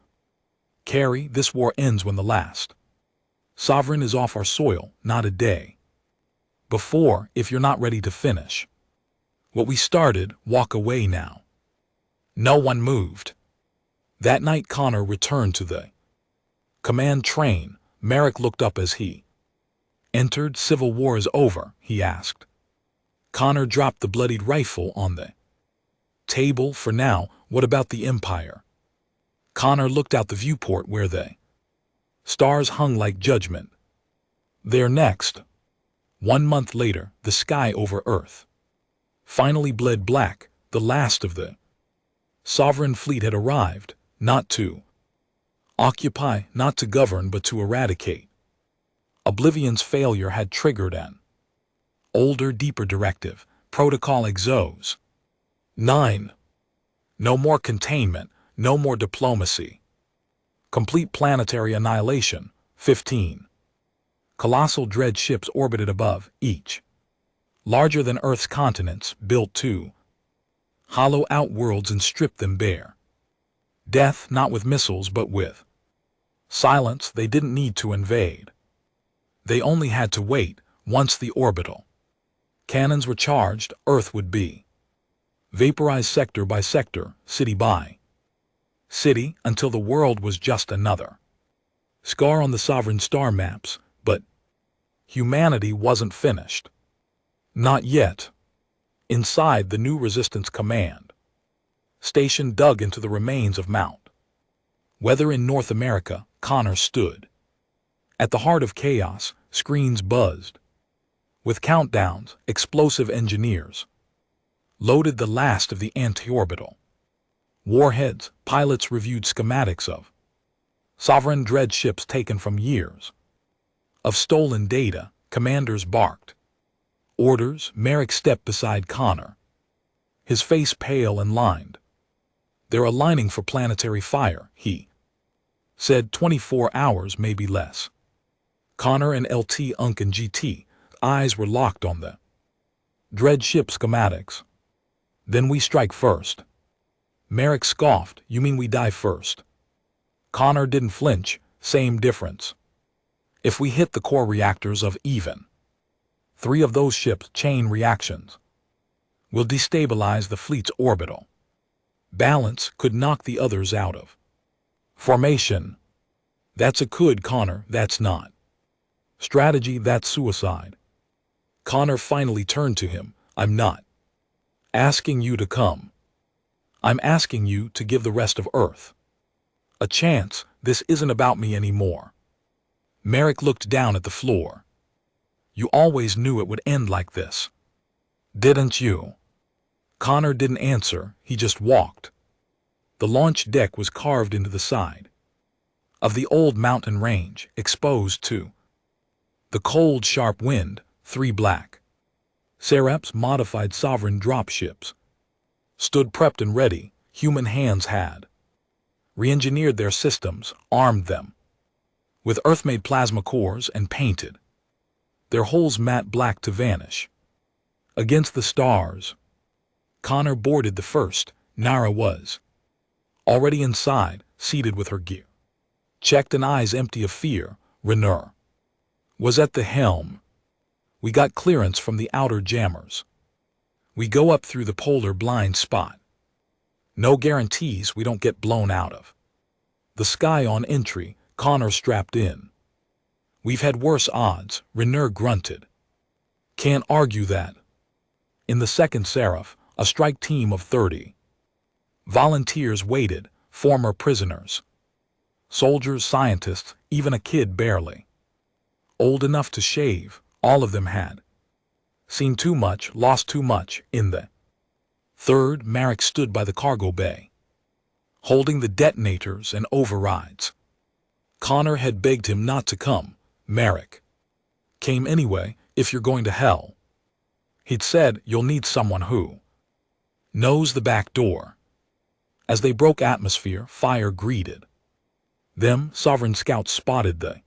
carry, "This war ends when the last Sovereign is off our soil, not a day. Before, if you're not ready to finish what we started, walk away now. No one moved. That night Connor returned to the command train. Merrick looked up as he entered. Civil War is over, he asked. Connor dropped the bloodied rifle on the table. For now, what about the Empire? Connor looked out the viewport where the stars hung like judgment. There next. 1 month later, the sky over Earth finally bled black. The last of the sovereign fleet had arrived, not to occupy, not to govern, but to eradicate. Oblivion's failure had triggered an older, deeper directive, Protocol Exos 9. No more containment, no more diplomacy. Complete planetary annihilation. 15. Colossal dread ships orbited above, each larger than Earth's continents, built to hollow out worlds and strip them bare. Death, not with missiles but with silence. They didn't need to invade. They only had to wait. Once the orbital cannons were charged, Earth would be vaporized sector by sector, city by city, until the world was just another scar on the sovereign star maps. But humanity wasn't finished. Not yet. Inside the new Resistance Command station dug into the remains of Mount Weather in North America, Connor stood at the heart of chaos. Screens buzzed with countdowns. Explosive engineers loaded the last of the anti-orbital warheads. Pilots reviewed schematics of sovereign dread ships taken from years of stolen data. Commanders barked orders. Merrick stepped beside Connor, his face pale and lined. They're aligning for planetary fire, he said. 24 hours, maybe less. Connor and LT, Unk and GT, eyes were locked on the dread ship schematics. Then we strike first. Merrick scoffed. You mean we die first? Connor didn't flinch. Same difference. If we hit the core reactors of even 3 of those ships' chain reactions will destabilize the fleet's orbital balance, could knock the others out of formation. That's a could, Connor. That's not strategy. That's suicide. Connor finally turned to him. I'm not asking you to come. I'm asking you to give the rest of Earth a chance. This isn't about me anymore. Merrick looked down at the floor. You always knew it would end like this, didn't you? Connor didn't answer. He just walked. The launch deck was carved into the side of the old mountain range, exposed to the cold, sharp wind. 3 black Serap's modified sovereign dropships stood prepped and ready. Human hands had re-engineered their systems, armed them with Earth-made plasma cores, and painted their hulls matte black to vanish against the stars. Connor boarded the first. Nara was already inside, seated with her gear checked and eyes empty of fear. Raynor was at the helm. We got clearance from the outer jammers. We go up through the polar blind spot. No guarantees we don't get blown out of the sky on entry. Connor strapped in. We've had worse odds, Raynor grunted. Can't argue that. In the second Seraph, a strike team of 30 volunteers waited, former prisoners, soldiers, scientists, even a kid barely old enough to shave. All of them had seen too much, lost too much. In the third, Merrick stood by the cargo bay, holding the detonators and overrides. Connor had begged him not to come. Merrick came anyway. If you're going to hell, he'd said, you'll need someone who knows the back door. As they broke atmosphere, fire greeted them. Sovereign scouts spotted the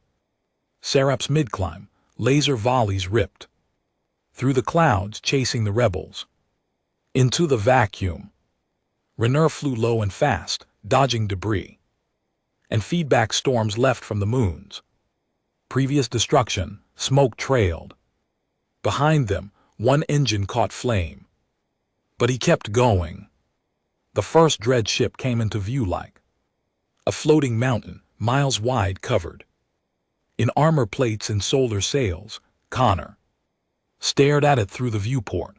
Serap's mid-climb. Laser volleys ripped through the clouds, chasing the rebels into the vacuum. Raynor flew low and fast, dodging debris and feedback storms left from the moon's Previous destruction, smoke trailed. Behind them, one engine caught flame. But he kept going. The first dread ship came into view like a floating mountain, miles wide covered in armor plates and solar sails. Connor stared at it through the viewport.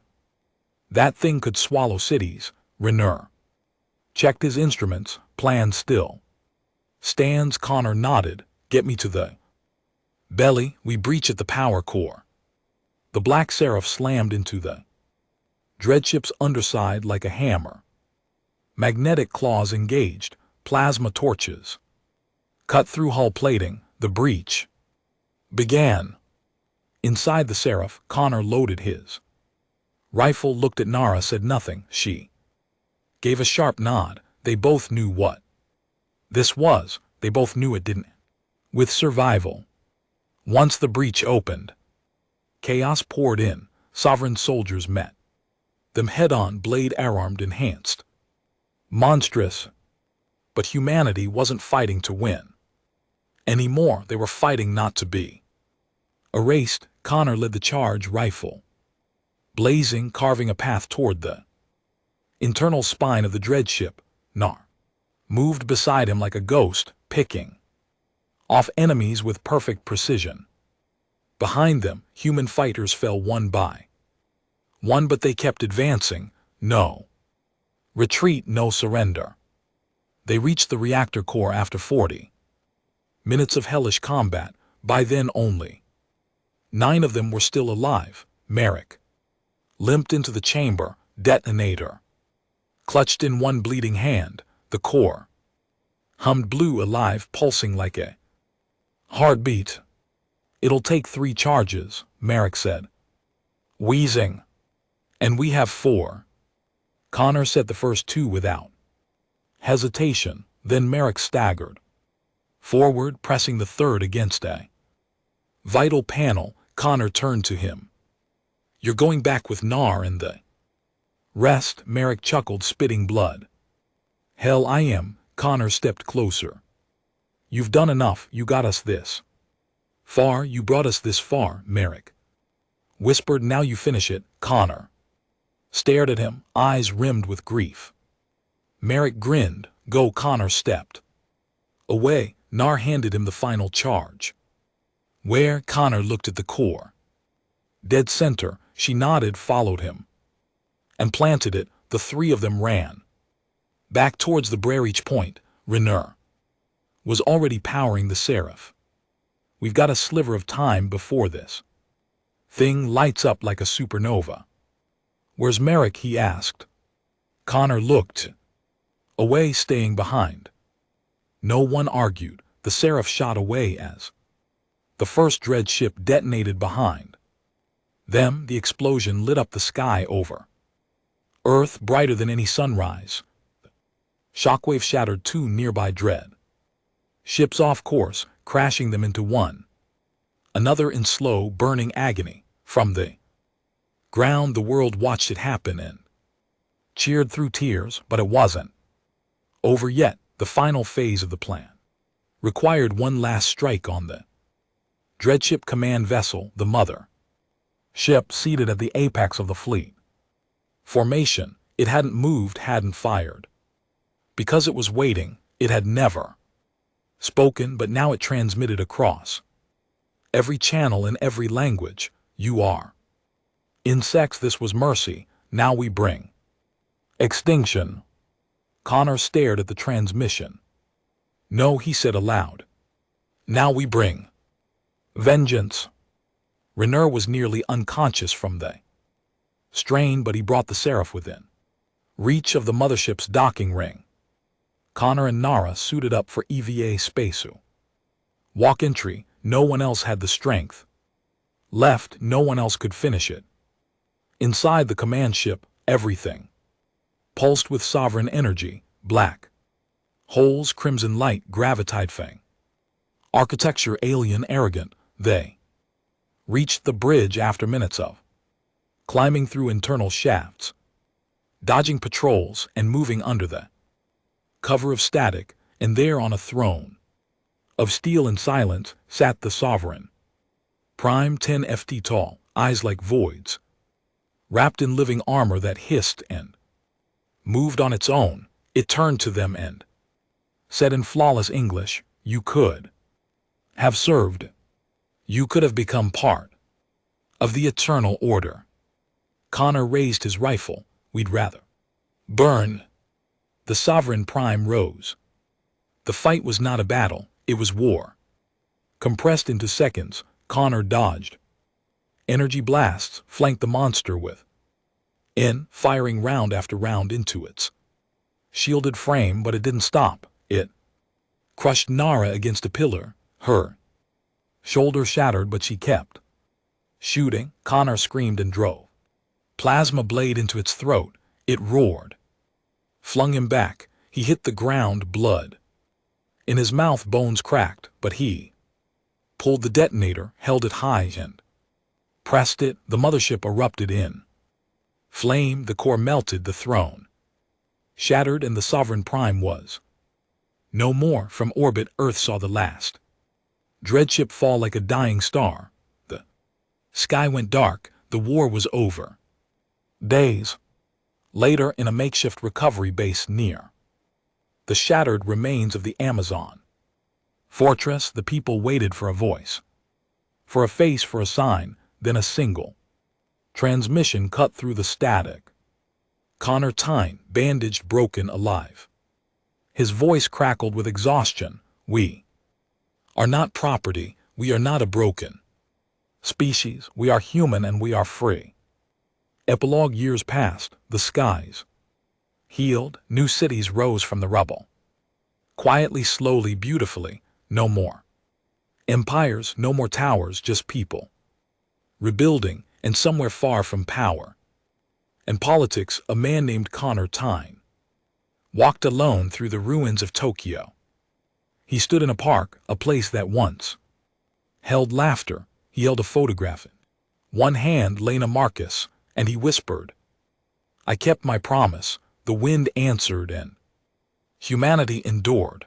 That thing could swallow cities. Raynor checked his instruments, plans still. Stands. Connor nodded. Get me to the belly. We breach at the power core. The Black Seraph slammed into the dreadship's underside like a hammer. Magnetic claws engaged, plasma torches cut through hull plating. The breach began. Inside the Seraph, Connor loaded his rifle, looked at Nara, said nothing. She gave a sharp nod. They both knew what this was. They both knew it didn't with survival. Once the breach opened, chaos poured in. Sovereign soldiers met them head-on, blade armed, enhanced, monstrous. But humanity wasn't fighting to win anymore. They were fighting not to be erased. Connor led the charge, rifle blazing, carving a path toward the internal spine of the dreadship. Nar moved beside him like a ghost, picking off enemies with perfect precision. Behind them, human fighters fell one by one, but they kept advancing. No retreat, no surrender. They reached the reactor core after 40 minutes of hellish combat. By then only 9 of them were still alive. Merrick limped into the chamber, detonator clutched in one bleeding hand. The core hummed, blue, alive, pulsing like a heartbeat. It'll take 3 charges, Merrick said, wheezing. And we have 4. Connor said the first 2 without hesitation. Then Merrick staggered forward, pressing the third against a vital panel. Connor turned to him. You're going back with Nar and the rest? Merrick chuckled, spitting blood. Hell I am. Connor stepped closer. You've done enough. You got us this far. You brought us this far, Merrick whispered. Now you finish it. Connor stared at him, eyes rimmed with grief. Merrick grinned. Go. Connor stepped away. Nar handed him the final charge. Where? Connor looked at the core. Dead center. She nodded, followed him, and planted it. The 3 of them ran back towards the Breach point. Raynor was already powering the Seraph. We've got a sliver of time before this thing lights up like a supernova. Where's Merrick? He asked. Connor looked away, staying behind. No one argued. The Seraph shot away as the first dread ship detonated behind them. The explosion lit up the sky over Earth, brighter than any sunrise. Shockwave shattered 2 nearby dread ships off course, crashing them into one another in slow, burning agony. From the ground, the world watched it happen and cheered through tears. But it wasn't over yet. The final phase of the plan required one last strike on the dreadship command vessel, the mother ship seated at the apex of the fleet formation. It hadn't moved, hadn't fired, because it was waiting. It had never spoken, but now it transmitted across every channel in every language. You are insects. This was mercy. Now we bring extinction. Connor stared at the transmission. No, he said aloud. Now we bring vengeance. Raynor was nearly unconscious from the strain, but he brought the Seraph within reach of the mothership's docking ring. Connor and Nara suited up for EVA spacesuit walk entry. No one else had the strength left. No one else could finish it. Inside the command ship, everything pulsed with sovereign energy. Black holes, crimson light, gravitide fang. Architecture alien, arrogant. They reached the bridge after minutes of climbing through internal shafts, dodging patrols, and moving under the cover of static. And there on a throne, Of steel and silence sat the sovereign. Prime 10 ft tall, eyes like voids. Wrapped in living armor that hissed and moved on its own, it turned to them and said in flawless English, "You could have served. You could have become part of the eternal order." Connor raised his rifle. "We'd rather burn." The sovereign prime rose. The fight was not a battle, it was war. Compressed into seconds, Connor dodged. Energy blasts flanked the monster with firing round after round into its shielded frame, but it didn't stop. It crushed Nara against a pillar. Her shoulder shattered, but she kept shooting. Connor screamed and drove plasma blade into its throat. It roared, flung him back. He hit the ground, blood in his mouth, bones cracked, but he pulled the detonator, held it high, and pressed it. The mothership erupted in flame. The core melted, the throne shattered, and the sovereign prime was no more. From orbit, Earth saw the last dreadship fall like a dying star. The sky went dark. The war was over. Days later, in a makeshift recovery base near the shattered remains of the Amazon fortress, the people waited for a voice, for a face, for a sign. Then a single transmission cut through the static. Connor Tyne, bandaged, broken, alive. His voice crackled with exhaustion. "We are not property. We are not a broken species. We are human, and we are free." Epilogue. Years passed. The skies healed. New cities rose from the rubble. Quietly, slowly, beautifully. No more empires, no more towers, just people rebuilding, and somewhere far from power and politics, a man named Connor Tyne walked alone through the ruins of Tokyo. He stood in a park, a place that once held laughter. He held a photograph in one hand, Lena Marcus, and he whispered, "I kept my promise." The wind answered, and humanity endured.